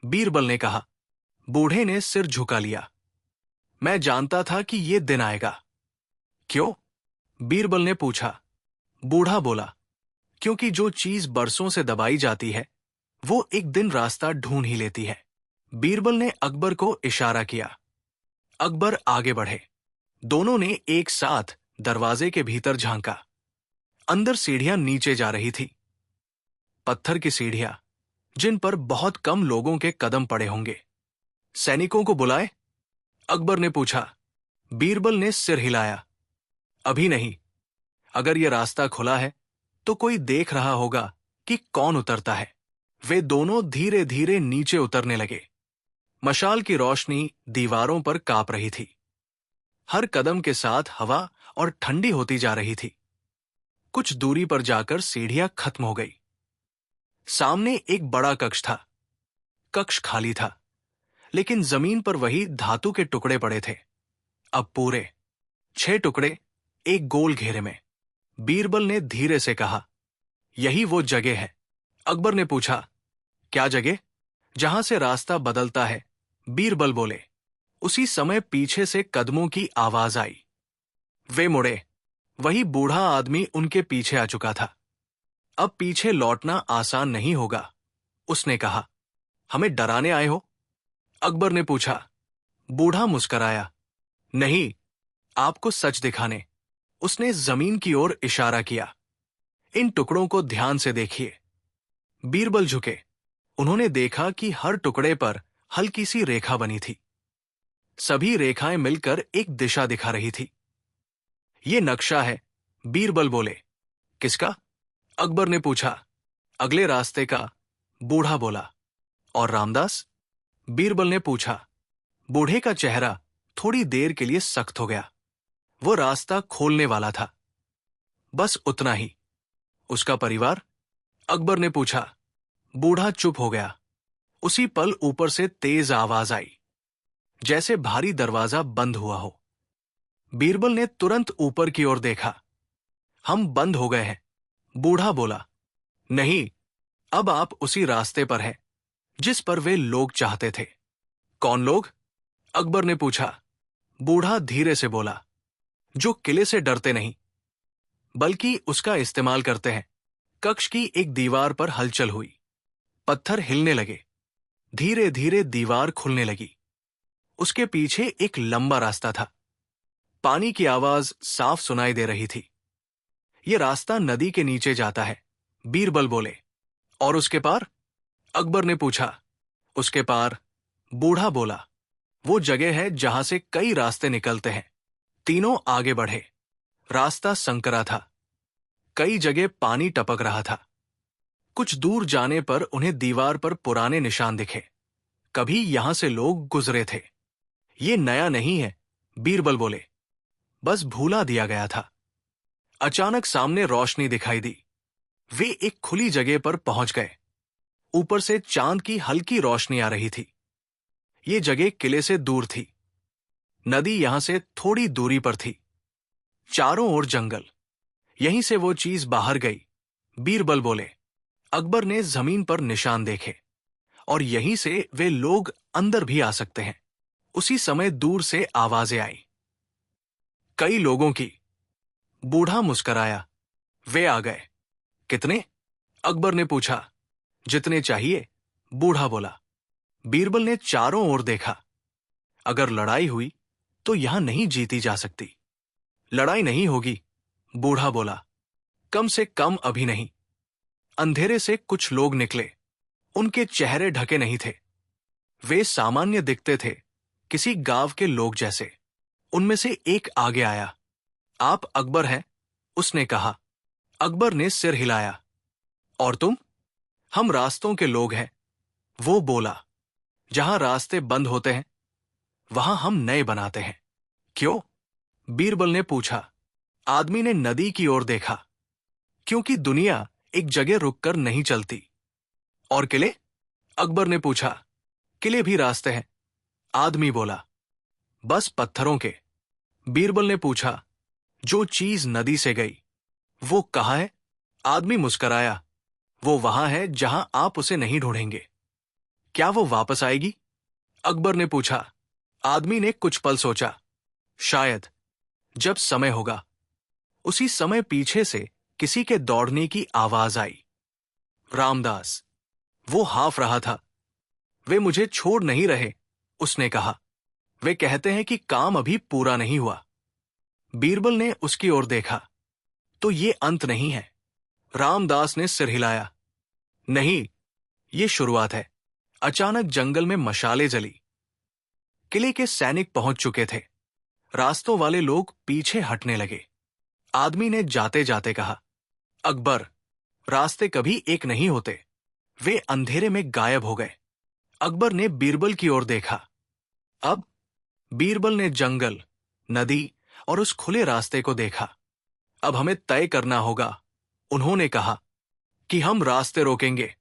बीरबल ने कहा। बूढ़े ने सिर झुका लिया। मैं जानता था कि ये दिन आएगा। क्यों? बीरबल ने पूछा। बूढ़ा बोला, क्योंकि जो चीज बरसों से दबाई जाती है वो एक दिन रास्ता ढूंढ ही लेती है। बीरबल ने अकबर को इशारा किया। अकबर आगे बढ़े। दोनों ने एक साथ दरवाजे के भीतर झांका। अंदर सीढ़ियां नीचे जा रही थी, पत्थर की सीढ़ियां, जिन पर बहुत कम लोगों के कदम पड़े होंगे। सैनिकों को बुलाए? अकबर ने पूछा। बीरबल ने सिर हिलाया। अभी नहीं। अगर यह रास्ता खुला है तो कोई देख रहा होगा कि कौन उतरता है। वे दोनों धीरे धीरे नीचे उतरने लगे। मशाल की रोशनी दीवारों पर कांप रही थी। हर कदम के साथ हवा और ठंडी होती जा रही थी। कुछ दूरी पर जाकर सीढ़ियां खत्म हो गई। सामने एक बड़ा कक्ष था। कक्ष खाली था, लेकिन जमीन पर वही धातु के टुकड़े पड़े थे। अब पूरे 6 टुकड़े एक गोल घेरे में। बीरबल ने धीरे से कहा, यही वो जगह है। अकबर ने पूछा, क्या जगह? जहां से रास्ता बदलता है, बीरबल बोले। उसी समय पीछे से कदमों की आवाज आई। वे मुड़े। वही बूढ़ा आदमी उनके पीछे आ चुका था। अब पीछे लौटना आसान नहीं होगा, उसने कहा। हमें डराने आए हो? अकबर ने पूछा। बूढ़ा मुस्कराया। नहीं, आपको सच दिखाने। उसने जमीन की ओर इशारा किया। इन टुकड़ों को ध्यान से देखिए। बीरबल झुके। उन्होंने देखा कि हर टुकड़े पर हल्की सी रेखा बनी थी। सभी रेखाएं मिलकर एक दिशा दिखा रही थी। ये नक्शा है, बीरबल बोले। किसका? अकबर ने पूछा। अगले रास्ते का, बूढ़ा बोला। और रामदास? बीरबल ने पूछा। बूढ़े का चेहरा थोड़ी देर के लिए सख्त हो गया। वो रास्ता खोलने वाला था, बस उतना ही। उसका परिवार? अकबर ने पूछा। बूढ़ा चुप हो गया। उसी पल ऊपर से तेज आवाज आई, जैसे भारी दरवाजा बंद हुआ हो। बीरबल ने तुरंत ऊपर की ओर देखा। हम बंद हो गए हैं, बूढ़ा बोला। नहीं, अब आप उसी रास्ते पर हैं जिस पर वे लोग चाहते थे। कौन लोग? अकबर ने पूछा। बूढ़ा धीरे से बोला, जो किले से डरते नहीं बल्कि उसका इस्तेमाल करते हैं। कक्ष की एक दीवार पर हलचल हुई। पत्थर हिलने लगे। धीरे धीरे दीवार खुलने लगी। उसके पीछे एक लंबा रास्ता था। पानी की आवाज साफ सुनाई दे रही थी। यह रास्ता नदी के नीचे जाता है, बीरबल बोले। और उसके पार? अकबर ने पूछा। उसके पार, बूढ़ा बोला, वो जगह है जहां से कई रास्ते निकलते हैं। तीनों आगे बढ़े। रास्ता संकरा था। कई जगह पानी टपक रहा था। कुछ दूर जाने पर उन्हें दीवार पर पुराने निशान दिखे। कभी यहां से लोग गुजरे थे। ये नया नहीं है, बीरबल बोले, बस भूला दिया गया था। अचानक सामने रोशनी दिखाई दी। वे एक खुली जगह पर पहुंच गए। ऊपर से चांद की हल्की रोशनी आ रही थी। ये जगह किले से दूर थी। नदी यहां से थोड़ी दूरी पर थी। चारों ओर जंगल। यहीं से वो चीज बाहर गई, बीरबल बोले। अकबर ने जमीन पर निशान देखे। और यहीं से वे लोग अंदर भी आ सकते हैं। उसी समय दूर से आवाजें आई, कई लोगों की। बूढ़ा मुस्कराया। वे आ गए। कितने? अकबर ने पूछा। जितने चाहिए, बूढ़ा बोला। बीरबल ने चारों ओर देखा। अगर लड़ाई हुई तो यहां नहीं जीती जा सकती। लड़ाई नहीं होगी, बूढ़ा बोला, कम से कम अभी नहीं। अंधेरे से कुछ लोग निकले। उनके चेहरे ढके नहीं थे। वे सामान्य दिखते थे, किसी गांव के लोग जैसे। उनमें से एक आगे आया। आप अकबर हैं? उसने कहा। अकबर ने सिर हिलाया। और तुम? हम रास्तों के लोग हैं, वो बोला। जहां रास्ते बंद होते हैं वहां हम नए बनाते हैं। क्यों? बीरबल ने पूछा। आदमी ने नदी की ओर देखा। क्योंकि दुनिया एक जगह रुककर नहीं चलती। और किले? अकबर ने पूछा। किले भी रास्ते हैं, आदमी बोला। बस पत्थरों के। बीरबल ने पूछा। जो चीज नदी से गई वो कहाँ है? आदमी मुस्कराया। वो वहां है जहां आप उसे नहीं ढूंढेंगे। क्या वो वापस आएगी? अकबर ने पूछा। आदमी ने कुछ पल सोचा। शायद, जब समय होगा। उसी समय पीछे से किसी के दौड़ने की आवाज आई। रामदास। वो हाफ रहा था। वे मुझे छोड़ नहीं रहे, उसने कहा। वे कहते हैं कि काम अभी पूरा नहीं हुआ। बीरबल ने उसकी ओर देखा। तो ये अंत नहीं है। रामदास ने सिर हिलाया। नहीं, ये शुरुआत है। अचानक जंगल में मशालें जली। किले के सैनिक पहुंच चुके थे। रास्तों वाले लोग पीछे हटने लगे। आदमी ने जाते जाते कहा, अकबर, रास्ते कभी एक नहीं होते। वे अंधेरे में गायब हो गए। अकबर ने बीरबल की ओर देखा। अब? बीरबल ने जंगल, नदी और उस खुले रास्ते को देखा। अब हमें तय करना होगा, उन्होंने कहा, कि हम रास्ते रोकेंगे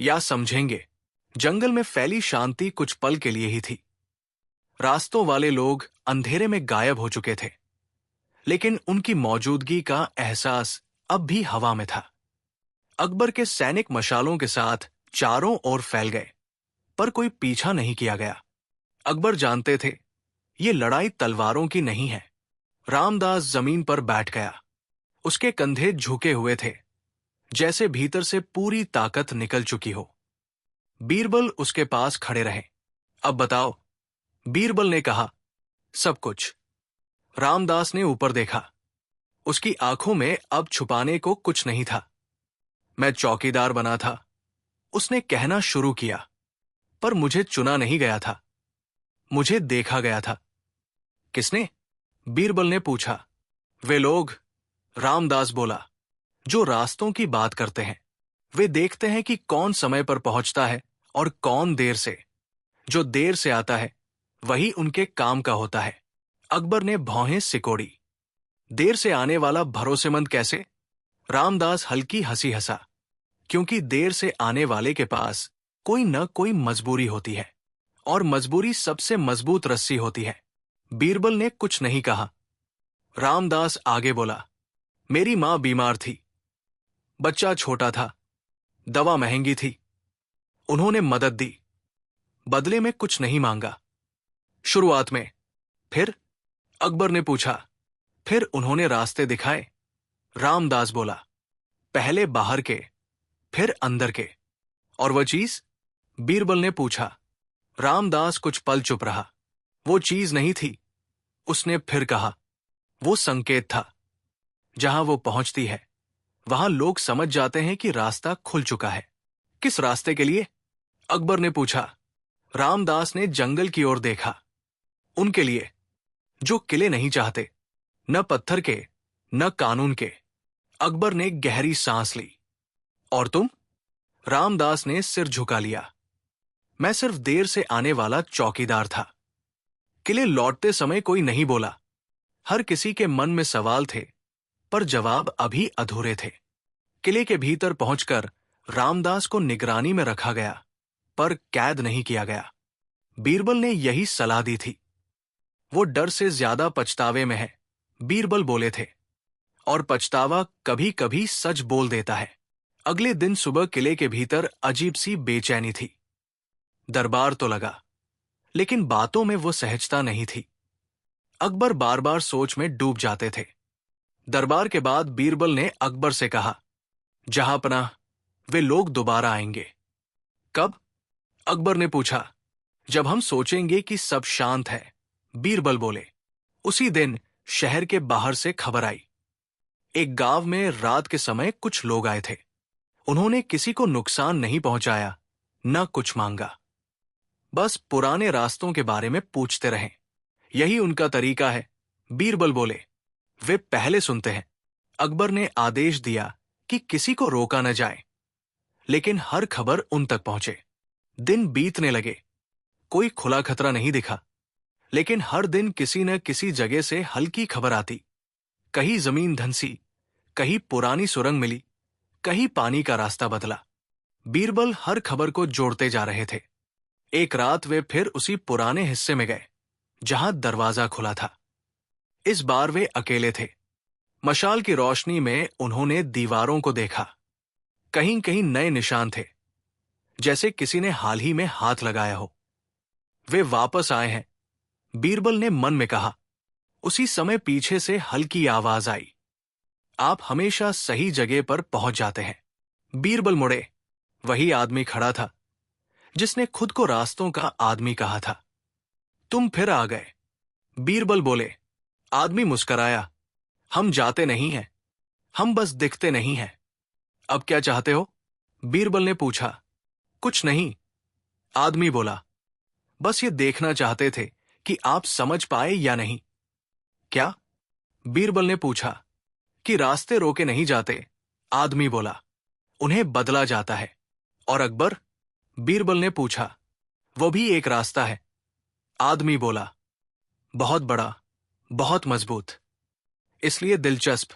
या समझेंगे। जंगल में फैली शांति कुछ पल के लिए ही थी। रास्तों वाले लोग अंधेरे में गायब हो चुके थे, लेकिन उनकी मौजूदगी का एहसास अब भी हवा में था। अकबर के सैनिक मशालों के साथ चारों ओर फैल गए, पर कोई पीछा नहीं किया गया। अकबर जानते थे, ये लड़ाई तलवारों की नहीं है। रामदास जमीन पर बैठ गया। उसके कंधे झुके हुए थे, जैसे भीतर से पूरी ताकत निकल चुकी हो। बीरबल उसके पास खड़े रहे। अब बताओ, बीरबल ने कहा। सब कुछ। रामदास ने ऊपर देखा। उसकी आंखों में अब छुपाने को कुछ नहीं था। मैं चौकीदार बना था, उसने कहना शुरू किया, पर मुझे चुना नहीं गया था। मुझे देखा गया था। किसने? बीरबल ने पूछा। वे लोग, रामदास बोला, जो रास्तों की बात करते हैं। वे देखते हैं कि कौन समय पर पहुंचता है और कौन देर से। जो देर से आता है वही उनके काम का होता है। अकबर ने भौहें सिकोड़ी। देर से आने वाला भरोसेमंद कैसे? रामदास हल्की हंसी हंसा। क्योंकि देर से आने वाले के पास कोई न कोई मजबूरी होती है, और मजबूरी सबसे मजबूत रस्सी होती है। बीरबल ने कुछ नहीं कहा। रामदास आगे बोला। मेरी मां बीमार थी। बच्चा छोटा था। दवा महंगी थी। उन्होंने मदद दी, बदले में कुछ नहीं मांगा। शुरुआत में। फिर? अकबर ने पूछा। फिर उन्होंने रास्ते दिखाए, रामदास बोला। पहले बाहर के, फिर अंदर के। और वह चीज? बीरबल ने पूछा। रामदास कुछ पल चुप रहा। वो चीज नहीं थी, उसने फिर कहा। वो संकेत था। जहां वो पहुंचती है, वहां लोग समझ जाते हैं कि रास्ता खुल चुका है। किस रास्ते के लिए? अकबर ने पूछा। रामदास ने जंगल की ओर देखा। उनके लिए, जो किले नहीं चाहते, न पत्थर के, न कानून के। अकबर ने गहरी सांस ली। और तुम? रामदास ने सिर झुका लिया। मैं सिर्फ देर से आने वाला चौकीदार था। किले लौटते समय कोई नहीं बोला। हर किसी के मन में सवाल थे, पर जवाब अभी अधूरे थे। किले के भीतर पहुंचकर रामदास को निगरानी में रखा गया, पर कैद नहीं किया गया। बीरबल ने यही सलाह दी थी। वो डर से ज्यादा पछतावे में है, बीरबल बोले थे। और पछतावा कभी कभी सच बोल देता है। अगले दिन सुबह किले के भीतर अजीब सी बेचैनी थी। दरबार तो लगा, लेकिन बातों में वो सहजता नहीं थी। अकबर बार बार सोच में डूब जाते थे। दरबार के बाद बीरबल ने अकबर से कहा, जहांपनाह, वे लोग दोबारा आएंगे। कब? अकबर ने पूछा। जब हम सोचेंगे कि सब शांत है, बीरबल बोले। उसी दिन शहर के बाहर से खबर आई। एक गांव में रात के समय कुछ लोग आए थे। उन्होंने किसी को नुकसान नहीं पहुंचाया, न कुछ मांगा। बस पुराने रास्तों के बारे में पूछते रहे। यही उनका तरीका है, बीरबल बोले। वे पहले सुनते हैं। अकबर ने आदेश दिया कि किसी को रोका न जाए, लेकिन हर खबर उन तक पहुंचे। दिन बीतने लगे। कोई खुला खतरा नहीं दिखा, लेकिन हर दिन किसी न किसी जगह से हल्की खबर आती। कहीं जमीन धंसी, कहीं पुरानी सुरंग मिली, कहीं पानी का रास्ता बदला। बीरबल हर खबर को जोड़ते जा रहे थे। एक रात वे फिर उसी पुराने हिस्से में गए, जहां दरवाजा खुला था। इस बार वे अकेले थे। मशाल की रोशनी में उन्होंने दीवारों को देखा। कहीं कहीं नए निशान थे, जैसे किसी ने हाल ही में हाथ लगाया हो। वे वापस आए हैं, बीरबल ने मन में कहा। उसी समय पीछे से हल्की आवाज आई, आप हमेशा सही जगह पर पहुंच जाते हैं। बीरबल मुड़े। वही आदमी खड़ा था, जिसने खुद को रास्तों का आदमी कहा था। तुम फिर आ गए, बीरबल बोले। आदमी मुस्कराया। हम जाते नहीं हैं, हम बस दिखते नहीं हैं। अब क्या चाहते हो? बीरबल ने पूछा। कुछ नहीं, आदमी बोला। बस ये देखना चाहते थे कि आप समझ पाए या नहीं। क्या? बीरबल ने पूछा। कि रास्ते रोके नहीं जाते, आदमी बोला। उन्हें बदला जाता है। और अकबर? बीरबल ने पूछा। वो भी एक रास्ता है, आदमी बोला। बहुत बड़ा, बहुत मजबूत, इसलिए दिलचस्प।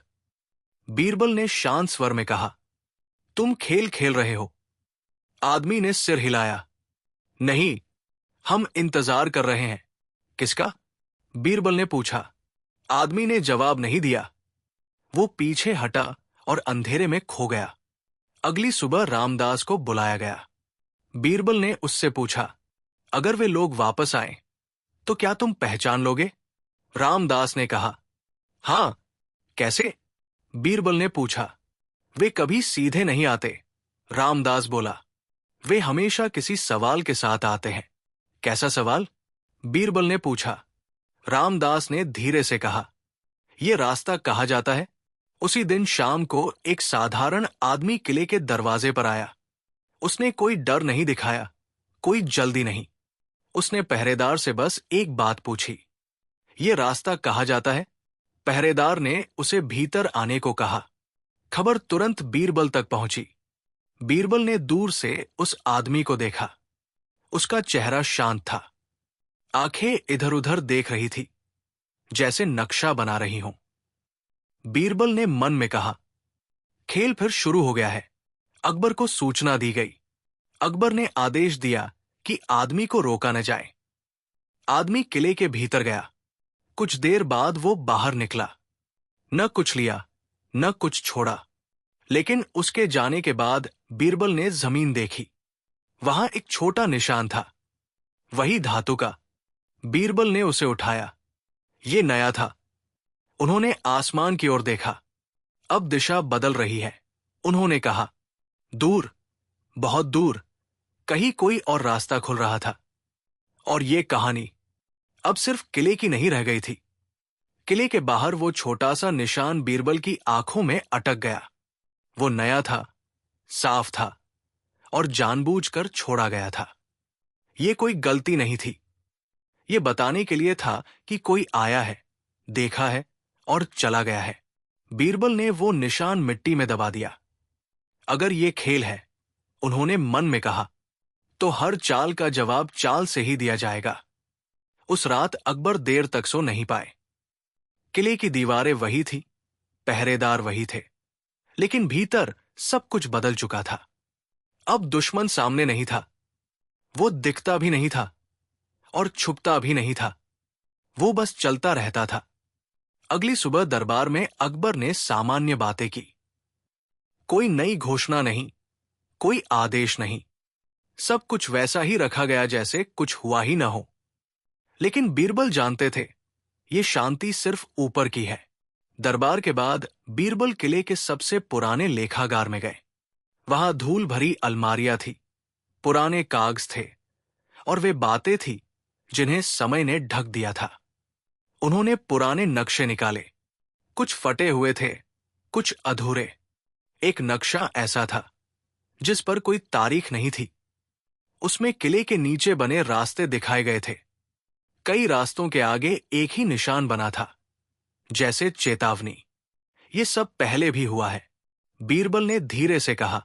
बीरबल ने शांत स्वर में कहा। तुम खेल खेल रहे हो। आदमी ने सिर हिलाया। नहीं, हम इंतजार कर रहे हैं। किसका? बीरबल ने पूछा। आदमी ने जवाब नहीं दिया। वो पीछे हटा और अंधेरे में खो गया। अगली सुबह रामदास को बुलाया गया। बीरबल ने उससे पूछा, अगर वे लोग वापस आए तो क्या तुम पहचान लोगे? रामदास ने कहा, हां। कैसे? बीरबल ने पूछा। वे कभी सीधे नहीं आते, रामदास बोला। वे हमेशा किसी सवाल के साथ आते हैं। कैसा सवाल? बीरबल ने पूछा। रामदास ने धीरे से कहा, यह रास्ता कहा जाता है। उसी दिन शाम को एक साधारण आदमी किले के दरवाजे पर आया। उसने कोई डर नहीं दिखाया, कोई जल्दी नहीं। उसने पहरेदार से बस एक बात पूछी, यह रास्ता कहा जाता है? पहरेदार ने उसे भीतर आने को कहा। खबर तुरंत बीरबल तक पहुंची। बीरबल ने दूर से उस आदमी को देखा। उसका चेहरा शांत था। आंखें इधर उधर देख रही थी, जैसे नक्शा बना रही हों। बीरबल ने मन में कहा, खेल फिर शुरू हो गया है। अकबर को सूचना दी गई। अकबर ने आदेश दिया कि आदमी को रोका न जाए। आदमी किले के भीतर गया। कुछ देर बाद वो बाहर निकला। न कुछ लिया, न कुछ छोड़ा। लेकिन उसके जाने के बाद बीरबल ने जमीन देखी। वहां एक छोटा निशान था, वही धातु का। बीरबल ने उसे उठाया। ये नया था। उन्होंने आसमान की ओर देखा। अब दिशा बदल रही है। उन्होंने कहा, दूर, बहुत दूर, कहीं कोई और रास्ता खुल रहा था। और ये कहानी अब सिर्फ किले की नहीं रह गई थी। किले के बाहर वो छोटा सा निशान बीरबल की आंखों में अटक गया। वो नया था, साफ था और जानबूझकर छोड़ा गया था। ये कोई गलती नहीं थी। ये बताने के लिए था कि कोई आया है, देखा है और चला गया है। बीरबल ने वो निशान मिट्टी में दबा दिया। अगर ये खेल है, उन्होंने मन में कहा, तो हर चाल का जवाब चाल से ही दिया जाएगा। उस रात अकबर देर तक सो नहीं पाए। किले की दीवारें वही थी, पहरेदार वही थे, लेकिन भीतर सब कुछ बदल चुका था। अब दुश्मन सामने नहीं था। वो दिखता भी नहीं था और छुपता भी नहीं था। वो बस चलता रहता था। अगली सुबह दरबार में अकबर ने सामान्य बातें की। कोई नई घोषणा नहीं, कोई आदेश नहीं। सब कुछ वैसा ही रखा गया जैसे कुछ हुआ ही ना हो। लेकिन बीरबल जानते थे, ये शांति सिर्फ ऊपर की है। दरबार के बाद बीरबल किले के सबसे पुराने लेखागार में गए। वहां धूल भरी अलमारियां थी, पुराने कागज थे और वे बातें थी जिन्हें समय ने ढक दिया था। उन्होंने पुराने नक्शे निकाले। कुछ फटे हुए थे, कुछ अधूरे। एक नक्शा ऐसा था जिस पर कोई तारीख नहीं थी। उसमें किले के नीचे बने रास्ते दिखाए गए थे। कई रास्तों के आगे एक ही निशान बना था, जैसे चेतावनी। ये सब पहले भी हुआ है, बीरबल ने धीरे से कहा।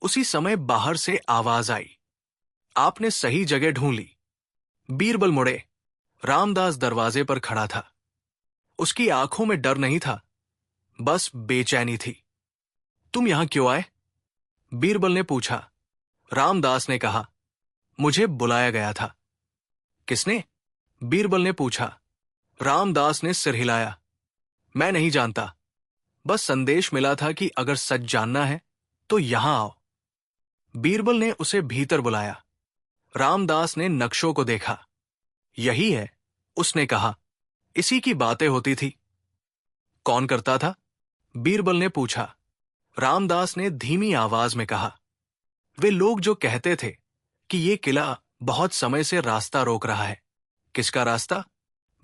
उसी समय बाहर से आवाज आई, आपने सही जगह ढूंढ ली। बीरबल मुड़े। रामदास दरवाजे पर खड़ा था। उसकी आंखों में डर नहीं था, बस बेचैनी थी। तुम यहां क्यों आए? बीरबल ने पूछा। रामदास ने कहा, मुझे बुलाया गया था। किसने? बीरबल ने पूछा। रामदास ने सिर हिलाया। मैं नहीं जानता, बस संदेश मिला था कि अगर सच जानना है तो यहां आओ। बीरबल ने उसे भीतर बुलाया। रामदास ने नक्शों को देखा। यही है, उसने कहा। इसी की बातें होती थी। कौन करता था? बीरबल ने पूछा। रामदास ने धीमी आवाज में कहा, वे लोग जो कहते थे कि ये किला बहुत समय से रास्ता रोक रहा है। किसका रास्ता?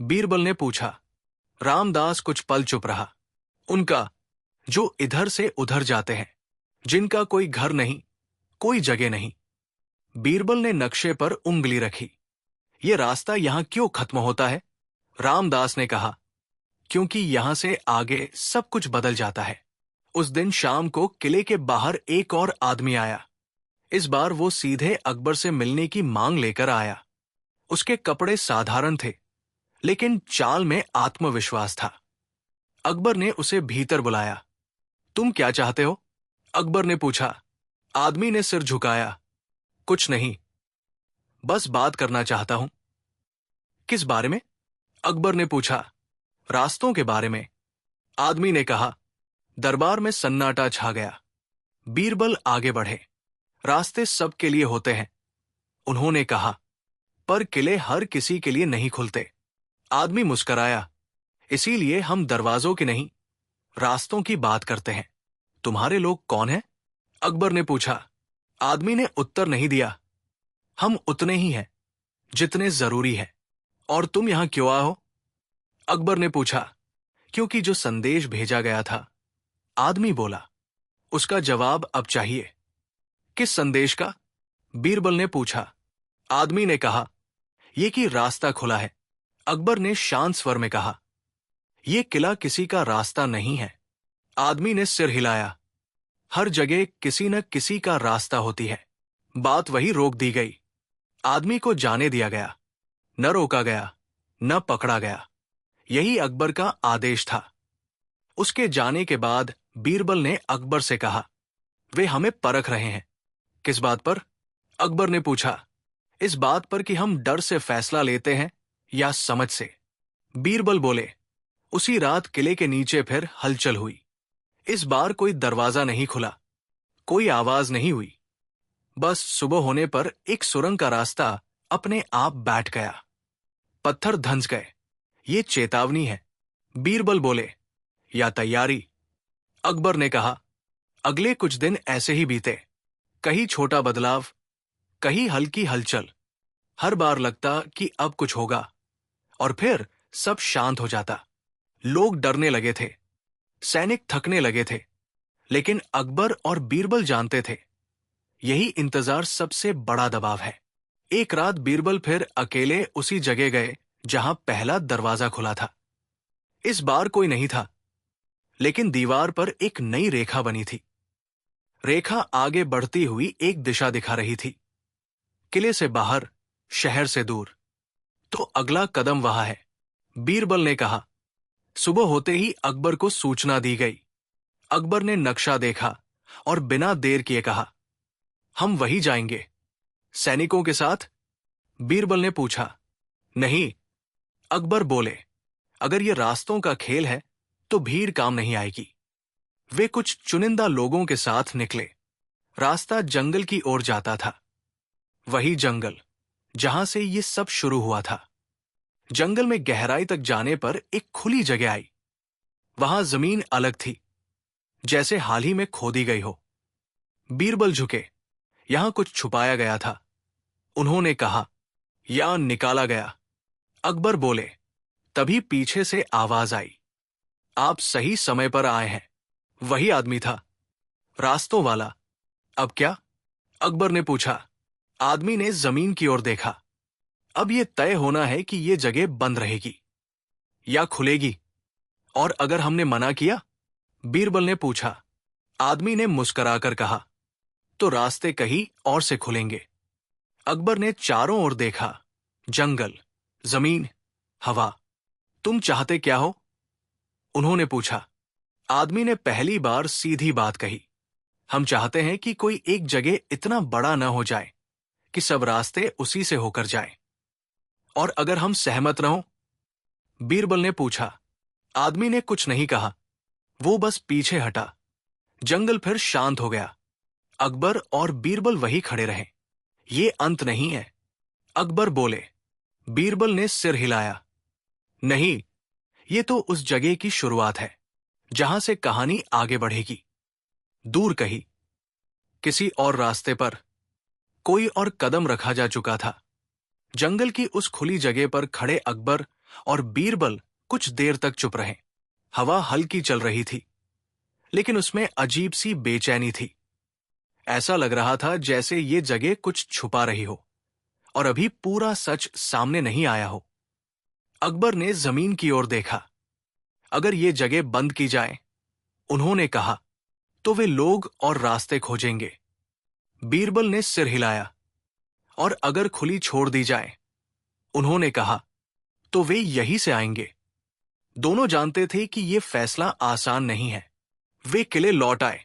बीरबल ने पूछा। रामदास कुछ पल चुप रहा। उनका, जो इधर से उधर जाते हैं, जिनका कोई घर नहीं, कोई जगह नहीं। बीरबल ने नक्शे पर उंगली रखी। ये रास्ता यहां क्यों खत्म होता है? रामदास ने कहा, क्योंकि यहां से आगे सब कुछ बदल जाता है। उस दिन शाम को किले के बाहर एक और आदमी आया। इस बार वो सीधे अकबर से मिलने की मांग लेकर आया। उसके कपड़े साधारण थे, लेकिन चाल में आत्मविश्वास था। अकबर ने उसे भीतर बुलाया। तुम क्या चाहते हो? अकबर ने पूछा। आदमी ने सिर झुकाया। कुछ नहीं, बस बात करना चाहता हूं। किस बारे में? अकबर ने पूछा। रास्तों के बारे में, आदमी ने कहा। दरबार में सन्नाटा छा गया। बीरबल आगे बढ़े। रास्ते सबके लिए होते हैं, उन्होंने कहा, पर किले हर किसी के लिए नहीं खुलते। आदमी मुस्कराया। इसीलिए हम दरवाजों की नहीं, रास्तों की बात करते हैं। तुम्हारे लोग कौन हैं? अकबर ने पूछा। आदमी ने उत्तर नहीं दिया। हम उतने ही हैं जितने जरूरी है। और तुम यहां क्यों आए हो? अकबर ने पूछा। क्योंकि जो संदेश भेजा गया था, आदमी बोला। उसका जवाब अब चाहिए। किस संदेश का? बीरबल ने पूछा। आदमी ने कहा, यह कि रास्ता खुला है। अकबर ने शांत स्वर में कहा, यह किला किसी का रास्ता नहीं है। आदमी ने सिर हिलाया। हर जगह किसी न किसी का रास्ता होती है। बात वही रोक दी गई। आदमी को जाने दिया गया, न रोका गया, न पकड़ा गया। यही अकबर का आदेश था। उसके जाने के बाद बीरबल ने अकबर से कहा, वे हमें परख रहे हैं। किस बात पर? अकबर ने पूछा। इस बात पर कि हम डर से फैसला लेते हैं या समझ से। बीरबल बोले। उसी रात किले के नीचे फिर हलचल हुई। इस बार कोई दरवाजा नहीं खुला, कोई आवाज नहीं हुई। बस सुबह होने पर एक सुरंग का रास्ता अपने आप बैठ गया। पत्थर धंस गए। ये चेतावनी है, बीरबल बोले, या तैयारी। अकबर ने कहा। अगले कुछ दिन ऐसे ही बीते। कहीं छोटा बदलाव, कहीं हल्की हलचल। हर बार लगता कि अब कुछ होगा, और फिर सब शांत हो जाता। लोग डरने लगे थे, सैनिक थकने लगे थे, लेकिन अकबर और बीरबल जानते थे, यही इंतजार सबसे बड़ा दबाव है। एक रात बीरबल फिर अकेले उसी जगह गए जहां पहला दरवाजा खुला था। इस बार कोई नहीं था, लेकिन दीवार पर एक नई रेखा बनी थी। रेखा आगे बढ़ती हुई एक दिशा दिखा रही थी, किले से बाहर, शहर से दूर। तो अगला कदम वहां है, बीरबल ने कहा। सुबह होते ही अकबर को सूचना दी गई। अकबर ने नक्शा देखा और बिना देर किए कहा, हम वही जाएंगे। सैनिकों के साथ? बीरबल ने पूछा। नहीं, अकबर बोले, अगर ये रास्तों का खेल है तो भीड़ काम नहीं आएगी। वे कुछ चुनिंदा लोगों के साथ निकले। रास्ता जंगल की ओर जाता था, वही जंगल जहां से ये सब शुरू हुआ था। जंगल में गहराई तक जाने पर एक खुली जगह आई। वहां जमीन अलग थी, जैसे हाल ही में खोदी गई हो। बीरबल झुके। यहां कुछ छुपाया गया था। उन्होंने कहा, यहां निकाला गया। अकबर बोले। तभी पीछे से आवाज आई, आप सही समय पर आए हैं। वही आदमी था, रास्तों वाला। अब क्या? अकबर ने पूछा। आदमी ने जमीन की ओर देखा। अब यह तय होना है कि यह जगह बंद रहेगी या खुलेगी। और अगर हमने मना किया? बीरबल ने पूछा। आदमी ने मुस्कुराकर कहा, तो रास्ते कहीं और से खुलेंगे। अकबर ने चारों ओर देखा, जंगल, जमीन, हवा। तुम चाहते क्या हो? उन्होंने पूछा। आदमी ने पहली बार सीधी बात कही। हम चाहते हैं कि कोई एक जगह इतना बड़ा न हो जाए कि सब रास्ते उसी से होकर जाए। और अगर हम सहमत न हो? बीरबल ने पूछा। आदमी ने कुछ नहीं कहा, वो बस पीछे हटा। जंगल फिर शांत हो गया। अकबर और बीरबल वही खड़े रहे। ये अंत नहीं है, अकबर बोले। बीरबल ने सिर हिलाया। नहीं, ये तो उस जगह की शुरुआत है जहां से कहानी आगे बढ़ेगी। दूर कहीं, किसी और रास्ते पर, कोई और कदम रखा जा चुका था। जंगल की उस खुली जगह पर खड़े अकबर और बीरबल कुछ देर तक चुप रहे। हवा हल्की चल रही थी, लेकिन उसमें अजीब सी बेचैनी थी। ऐसा लग रहा था जैसे ये जगह कुछ छुपा रही हो और अभी पूरा सच सामने नहीं आया हो। अकबर ने जमीन की ओर देखा। अगर ये जगह बंद की जाए, उन्होंने कहा, तो वे लोग और रास्ते खोजेंगे। बीरबल ने सिर हिलाया। और अगर खुली छोड़ दी जाए, उन्होंने कहा, तो वे यहीं से आएंगे। दोनों जानते थे कि यह फैसला आसान नहीं है। वे किले लौट आए।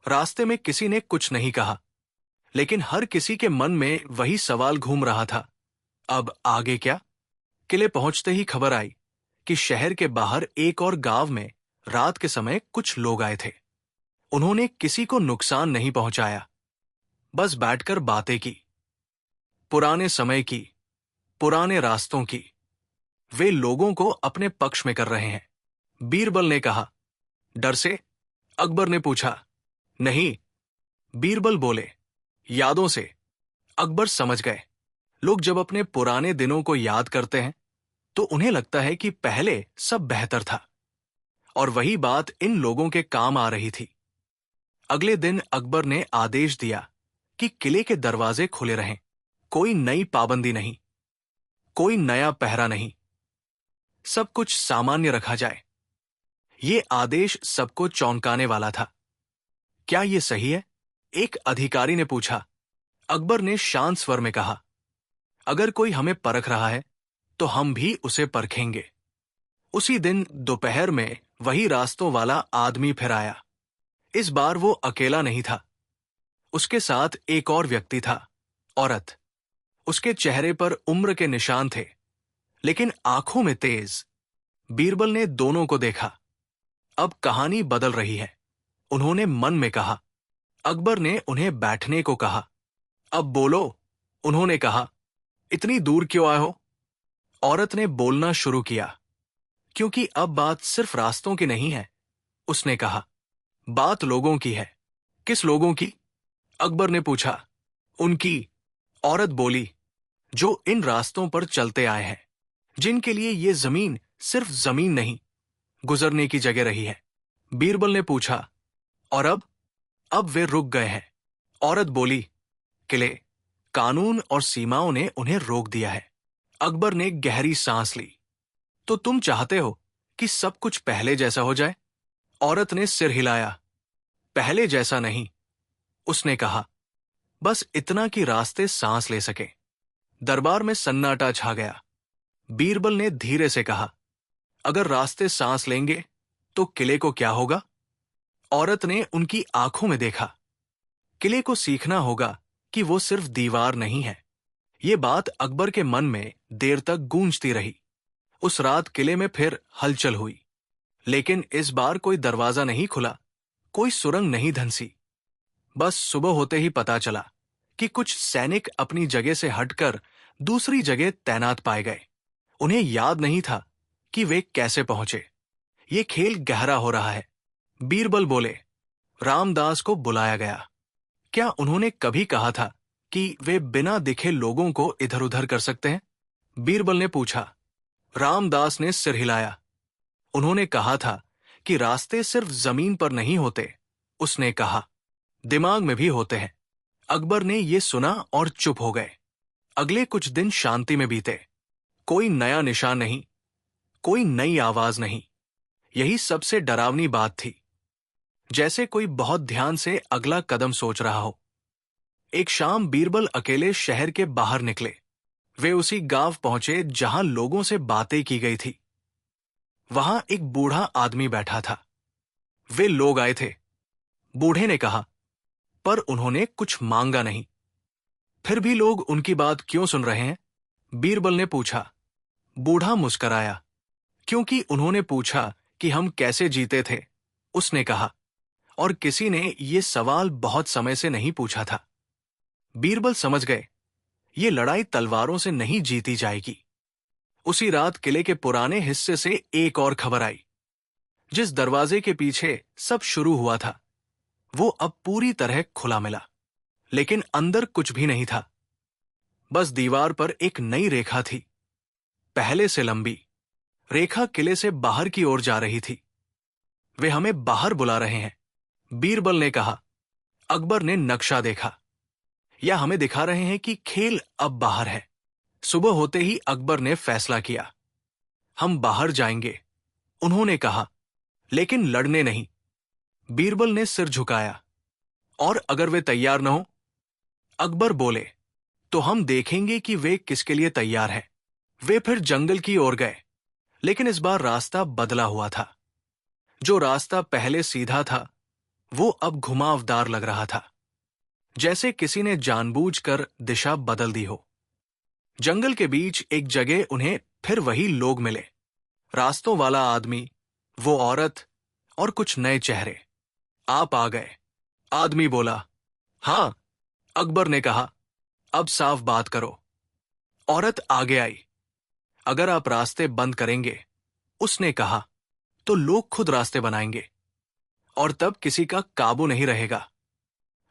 रास्ते में किसी ने कुछ नहीं कहा, लेकिन हर किसी के मन में वही सवाल घूम रहा था, अब आगे क्या? किले पहुंचते ही खबर आई कि शहर के बाहर एक और गांव में रात के समय कुछ लोग आए थे। उन्होंने किसी को नुकसान नहीं पहुंचाया, बस बैठकर बातें की, पुराने समय की, पुराने रास्तों की। वे लोगों को अपने पक्ष में कर रहे हैं। बीरबल ने कहा। डर से? अकबर ने पूछा। नहीं, बीरबल बोले, यादों से। अकबर समझ गए, लोग जब अपने पुराने दिनों को याद करते हैं तो उन्हें लगता है कि पहले सब बेहतर था, और वही बात इन लोगों के काम आ रही थी। अगले दिन अकबर ने आदेश दिया कि किले के दरवाजे खुले रहें। कोई नई पाबंदी नहीं, कोई नया पहरा नहीं, सब कुछ सामान्य रखा जाए। ये आदेश सबको चौंकाने वाला था। क्या ये सही है? एक अधिकारी ने पूछा। अकबर ने शांत स्वर में कहा, अगर कोई हमें परख रहा है तो हम भी उसे परखेंगे। उसी दिन दोपहर में वही रास्तों वाला आदमी फिर आया। इस बार वो अकेला नहीं था, उसके साथ एक और व्यक्ति था, औरत। उसके चेहरे पर उम्र के निशान थे, लेकिन आंखों में तेज। बीरबल ने दोनों को देखा। अब कहानी बदल रही है, उन्होंने मन में कहा। अकबर ने उन्हें बैठने को कहा। अब बोलो, उन्होंने कहा। इतनी दूर क्यों आए हो? औरत ने बोलना शुरू किया। क्योंकि अब बात सिर्फ रास्तों की नहीं है, उसने कहा। बात लोगों की है। किस लोगों की? अकबर ने पूछा। उनकी, औरत बोली, जो इन रास्तों पर चलते आए हैं, जिनके लिए ये जमीन सिर्फ जमीन नहीं, गुजरने की जगह रही है। बीरबल ने पूछा, और अब वे रुक गए हैं। औरत बोली, किले, कानून और सीमाओं ने उन्हें रोक दिया है। अकबर ने गहरी सांस ली। तो तुम चाहते हो कि सब कुछ पहले जैसा हो जाए? औरत ने सिर हिलाया। पहले जैसा नहीं, उसने कहा। बस इतना कि रास्ते सांस ले सके। दरबार में सन्नाटा छा गया। बीरबल ने धीरे से कहा, अगर रास्ते सांस लेंगे तो किले को क्या होगा? औरत ने उनकी आंखों में देखा। किले को सीखना होगा कि वो सिर्फ दीवार नहीं है। ये बात अकबर के मन में देर तक गूंजती रही। उस रात किले में फिर हलचल हुई, लेकिन इस बार कोई दरवाजा नहीं खुला, कोई सुरंग नहीं धंसी। बस सुबह होते ही पता चला कि कुछ सैनिक अपनी जगह से हटकर दूसरी जगह तैनात पाए गए। उन्हें याद नहीं था कि वे कैसे पहुंचे। ये खेल गहरा हो रहा है। बीरबल बोले, रामदास को बुलाया गया। क्या उन्होंने कभी कहा था कि वे बिना दिखे लोगों को इधर उधर कर सकते हैं? बीरबल ने पूछा। रामदास ने सिर हिलाया। उन्होंने कहा था कि रास्ते सिर्फ जमीन पर नहीं होते, उसने कहा, दिमाग में भी होते हैं। अकबर ने ये सुना और चुप हो गए। अगले कुछ दिन शांति में बीते। कोई नया निशान नहीं, कोई नई आवाज नहीं। यही सबसे डरावनी बात थी। जैसे कोई बहुत ध्यान से अगला कदम सोच रहा हो। एक शाम बीरबल अकेले शहर के बाहर निकले। वे उसी गांव पहुंचे जहां लोगों से बातें की गई थी। वहां एक बूढ़ा आदमी बैठा था। वे लोग आए थे, बूढ़े ने कहा, पर उन्होंने कुछ मांगा नहीं। फिर भी लोग उनकी बात क्यों सुन रहे हैं? बीरबल ने पूछा। बूढ़ा मुस्कराया। क्योंकि उन्होंने पूछा कि हम कैसे जीते थे, उसने कहा, और किसी ने ये सवाल बहुत समय से नहीं पूछा था। बीरबल समझ गए, ये लड़ाई तलवारों से नहीं जीती जाएगी। उसी रात किले के पुराने हिस्से से एक और खबर आई। जिस दरवाजे के पीछे सब शुरू हुआ था, वो अब पूरी तरह खुला मिला, लेकिन अंदर कुछ भी नहीं था। बस दीवार पर एक नई रेखा थी, पहले से लंबी। रेखा किले से बाहर की ओर जा रही थी। वे हमें बाहर बुला रहे हैं, बीरबल ने कहा। अकबर ने नक्शा देखा। या हमें दिखा रहे हैं कि खेल अब बाहर है। सुबह होते ही अकबर ने फैसला किया। हम बाहर जाएंगे, उन्होंने कहा, लेकिन लड़ने नहीं। बीरबल ने सिर झुकाया। और अगर वे तैयार न हो? अकबर बोले, तो हम देखेंगे कि वे किसके लिए तैयार हैं। वे फिर जंगल की ओर गए, लेकिन इस बार रास्ता बदला हुआ था। जो रास्ता पहले सीधा था, वो अब घुमावदार लग रहा था, जैसे किसी ने जानबूझकर दिशा बदल दी हो। जंगल के बीच एक जगह उन्हें फिर वही लोग मिले। रास्तों वाला आदमी, वो औरत और कुछ नए चेहरे। आप आ गए, आदमी बोला। हाँ, अकबर ने कहा, अब साफ बात करो। औरत आगे आई। अगर आप रास्ते बंद करेंगे, उसने कहा, तो लोग खुद रास्ते बनाएंगे, और तब किसी का काबू नहीं रहेगा।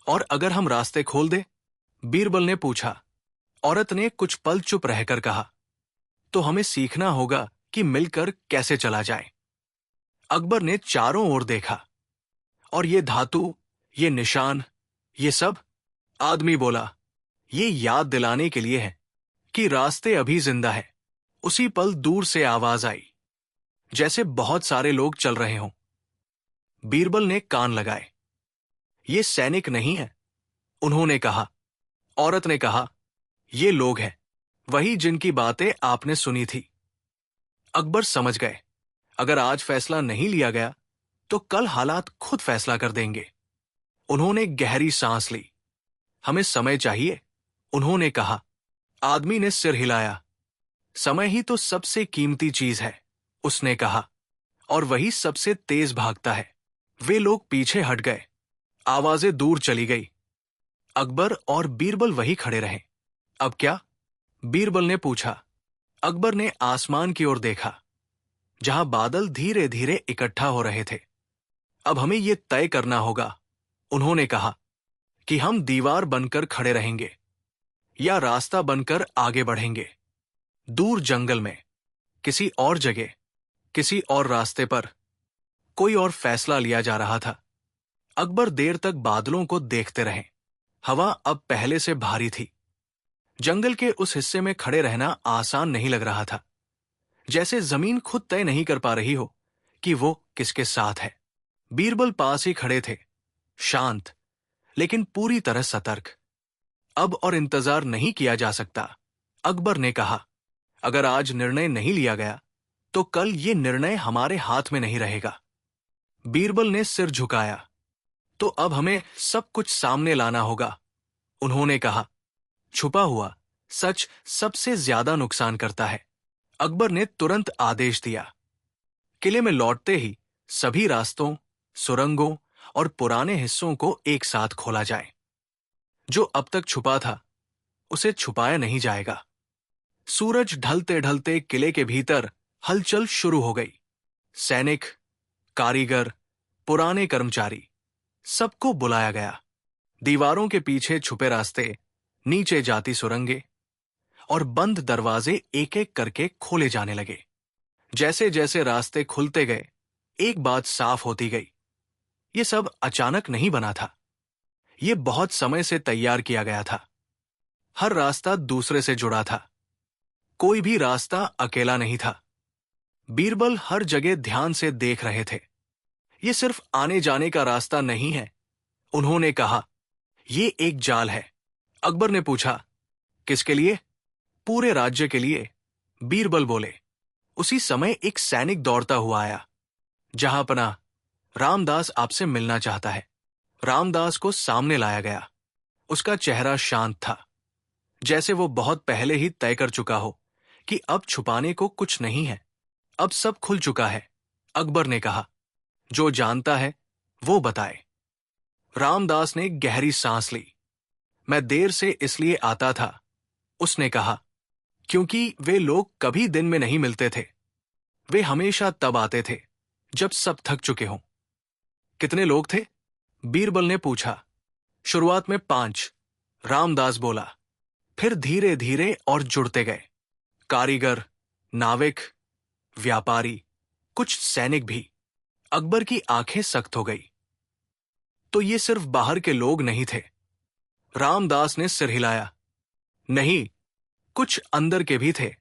और अगर हम रास्ते खोल दें? बीरबल ने पूछा। औरत ने कुछ पल चुप रहकर कहा, तो हमें सीखना होगा कि मिलकर कैसे चला जाए। अकबर ने चारों ओर देखा। और ये धातु, ये निशान, ये सब? आदमी बोला, ये याद दिलाने के लिए है कि रास्ते अभी जिंदा है। उसी पल दूर से आवाज आई, जैसे बहुत सारे लोग चल रहे हों। बीरबल ने कान लगाए। ये सैनिक नहीं है, उन्होंने कहा। औरत ने कहा, ये लोग हैं, वही जिनकी बातें आपने सुनी थी। अकबर समझ गए, अगर आज फैसला नहीं लिया गया तो कल हालात खुद फैसला कर देंगे। उन्होंने गहरी सांस ली। हमें समय चाहिए, उन्होंने कहा। आदमी ने सिर हिलाया। समय ही तो सबसे कीमती चीज है, उसने कहा, और वही सबसे तेज भागता है। वे लोग पीछे हट गए। आवाजें दूर चली गई। अकबर और बीरबल वही खड़े रहे। अब क्या? बीरबल ने पूछा। अकबर ने आसमान की ओर देखा, जहां बादल धीरे धीरे इकट्ठा हो रहे थे। अब हमें यह तय करना होगा, उन्होंने कहा, कि हम दीवार बनकर खड़े रहेंगे या रास्ता बनकर आगे बढ़ेंगे। दूर जंगल में, किसी और जगह, किसी और रास्ते पर कोई और फैसला लिया जा रहा था। अकबर देर तक बादलों को देखते रहे। हवा अब पहले से भारी थी। जंगल के उस हिस्से में खड़े रहना आसान नहीं लग रहा था, जैसे जमीन खुद तय नहीं कर पा रही हो कि वो किसके साथ है। बीरबल पास ही खड़े थे, शांत लेकिन पूरी तरह सतर्क। अब और इंतजार नहीं किया जा सकता, अकबर ने कहा। अगर आज निर्णय नहीं लिया गया तो कल ये निर्णय हमारे हाथ में नहीं रहेगा। बीरबल ने सिर झुकाया। तो अब हमें सब कुछ सामने लाना होगा, उन्होंने कहा। छुपा हुआ सच सबसे ज्यादा नुकसान करता है। अकबर ने तुरंत आदेश दिया। किले में लौटते ही सभी रास्तों, सुरंगों और पुराने हिस्सों को एक साथ खोला जाए। जो अब तक छुपा था, उसे छुपाया नहीं जाएगा। सूरज ढलते ढलते किले के भीतर हलचल शुरू हो गई। सैनिक, कारीगर, पुराने कर्मचारी, सबको बुलाया गया। दीवारों के पीछे छुपे रास्ते, नीचे जाती सुरंगें और बंद दरवाजे एक एक करके खोले जाने लगे। जैसे जैसे रास्ते खुलते गए, एक बात साफ होती गई। ये सब अचानक नहीं बना था। ये बहुत समय से तैयार किया गया था। हर रास्ता दूसरे से जुड़ा था। कोई भी रास्ता अकेला नहीं था। बीरबल हर जगह ध्यान से देख रहे थे। ये सिर्फ आने जाने का रास्ता नहीं है, उन्होंने कहा। ये एक जाल है। अकबर ने पूछा, किसके लिए? पूरे राज्य के लिए, बीरबल बोले। उसी समय एक सैनिक दौड़ता हुआ आया। जहांपनाह, रामदास आपसे मिलना चाहता है। रामदास को सामने लाया गया। उसका चेहरा शांत था, जैसे वो बहुत पहले ही तय कर चुका हो कि अब छुपाने को कुछ नहीं है। अब सब खुल चुका है, अकबर ने कहा। जो जानता है वो बताए। रामदास ने गहरी सांस ली। मैं देर से इसलिए आता था, उसने कहा, क्योंकि वे लोग कभी दिन में नहीं मिलते थे। वे हमेशा तब आते थे जब सब थक चुके हों। कितने लोग थे? बीरबल ने पूछा। शुरुआत में 5, रामदास बोला। फिर धीरे धीरे और जुड़ते गए। कारीगर, नाविक, व्यापारी, कुछ सैनिक भी। अकबर की आंखें सख्त हो गई। तो ये सिर्फ बाहर के लोग नहीं थे? रामदास ने सिर हिलाया। नहीं, कुछ अंदर के भी थे।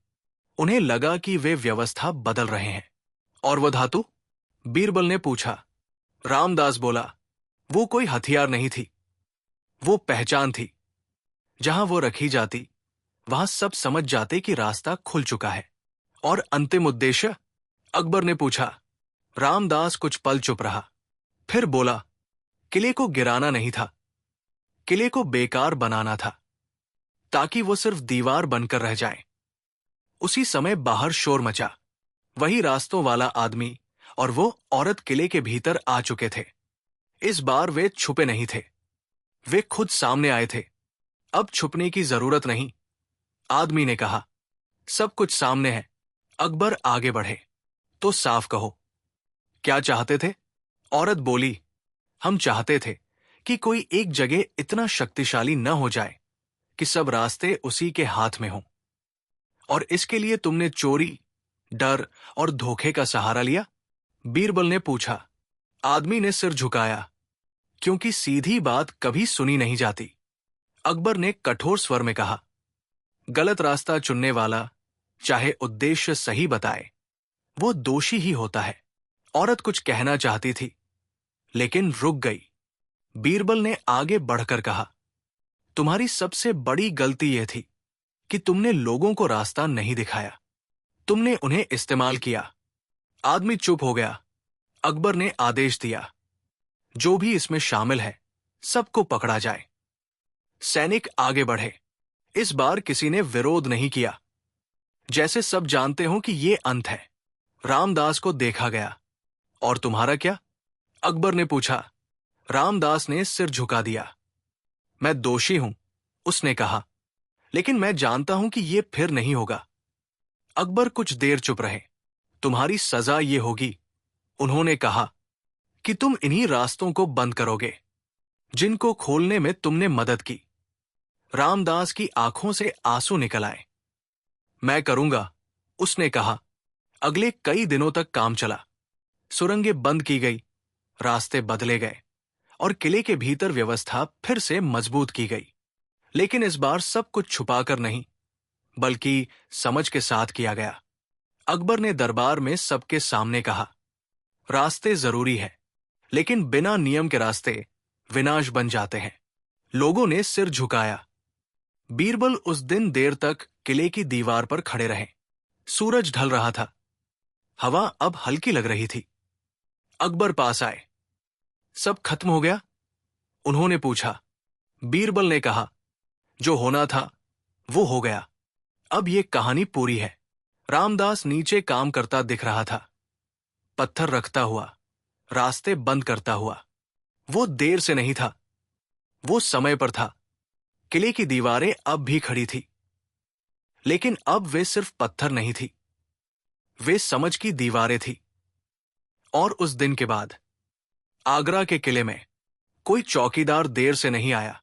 उन्हें लगा कि वे व्यवस्था बदल रहे हैं। और वो धातु? बीरबल ने पूछा। रामदास बोला, वो कोई हथियार नहीं थी, वो पहचान थी। जहां वो रखी जाती, वहां सब समझ जाते कि रास्ता खुल चुका है। और अंतिम उद्देश्य? अकबर ने पूछा। रामदास कुछ पल चुप रहा, फिर बोला, किले को गिराना नहीं था, किले को बेकार बनाना था, ताकि वो सिर्फ दीवार बनकर रह जाए। उसी समय बाहर शोर मचा। वही रास्तों वाला आदमी और वो औरत किले के भीतर आ चुके थे। इस बार वे छुपे नहीं थे, वे खुद सामने आए थे। अब छुपने की जरूरत नहीं, आदमी ने कहा। सब कुछ सामने है। अकबर आगे बढ़े। तो साफ कहो, क्या चाहते थे? औरत बोली, हम चाहते थे कि कोई एक जगह इतना शक्तिशाली न हो जाए कि सब रास्ते उसी के हाथ में हों। और इसके लिए तुमने चोरी, डर और धोखे का सहारा लिया? बीरबल ने पूछा। आदमी ने सिर झुकाया, क्योंकि सीधी बात कभी सुनी नहीं जाती। अकबर ने कठोर स्वर में कहा, गलत रास्ता चुनने वाला, चाहे उद्देश्य सही बताए, वो दोषी ही होता है। औरत कुछ कहना चाहती थी, लेकिन रुक गई। बीरबल ने आगे बढ़कर कहा, तुम्हारी सबसे बड़ी गलती यह थी कि तुमने लोगों को रास्ता नहीं दिखाया, तुमने उन्हें इस्तेमाल किया। आदमी चुप हो गया। अकबर ने आदेश दिया, जो भी इसमें शामिल है, सबको पकड़ा जाए। सैनिक आगे बढ़े। इस बार किसी ने विरोध नहीं किया, जैसे सब जानते हो कि ये अंत है। रामदास को देखा गया। और तुम्हारा क्या? अकबर ने पूछा। रामदास ने सिर झुका दिया। मैं दोषी हूं, उसने कहा, लेकिन मैं जानता हूं कि यह फिर नहीं होगा। अकबर कुछ देर चुप रहे। तुम्हारी सजा ये होगी, उन्होंने कहा, कि तुम इन्हीं रास्तों को बंद करोगे जिनको खोलने में तुमने मदद की। रामदास की आंखों से आंसू निकल आए। मैं करूंगा, उसने कहा। अगले कई दिनों तक काम चला। सुरंगें बंद की गई, रास्ते बदले गए और किले के भीतर व्यवस्था फिर से मजबूत की गई। लेकिन इस बार सब कुछ छुपाकर नहीं, बल्कि समझ के साथ किया गया। अकबर ने दरबार में सबके सामने कहा, रास्ते जरूरी है, लेकिन बिना नियम के रास्ते विनाश बन जाते हैं। लोगों ने सिर झुकाया। बीरबल उस दिन देर तक किले की दीवार पर खड़े रहे। सूरज ढल रहा था। हवा अब हल्की लग रही थी। अकबर पास आए। सब खत्म हो गया? उन्होंने पूछा। बीरबल ने कहा, जो होना था वो हो गया। अब ये कहानी पूरी है। रामदास नीचे काम करता दिख रहा था, पत्थर रखता हुआ, रास्ते बंद करता हुआ। वो देर से नहीं था, वो समय पर था। किले की दीवारें अब भी खड़ी थी, लेकिन अब वे सिर्फ पत्थर नहीं थी, वे समझ की दीवारें थी। और उस दिन के बाद आगरा के किले में कोई चौकीदार देर से नहीं आया।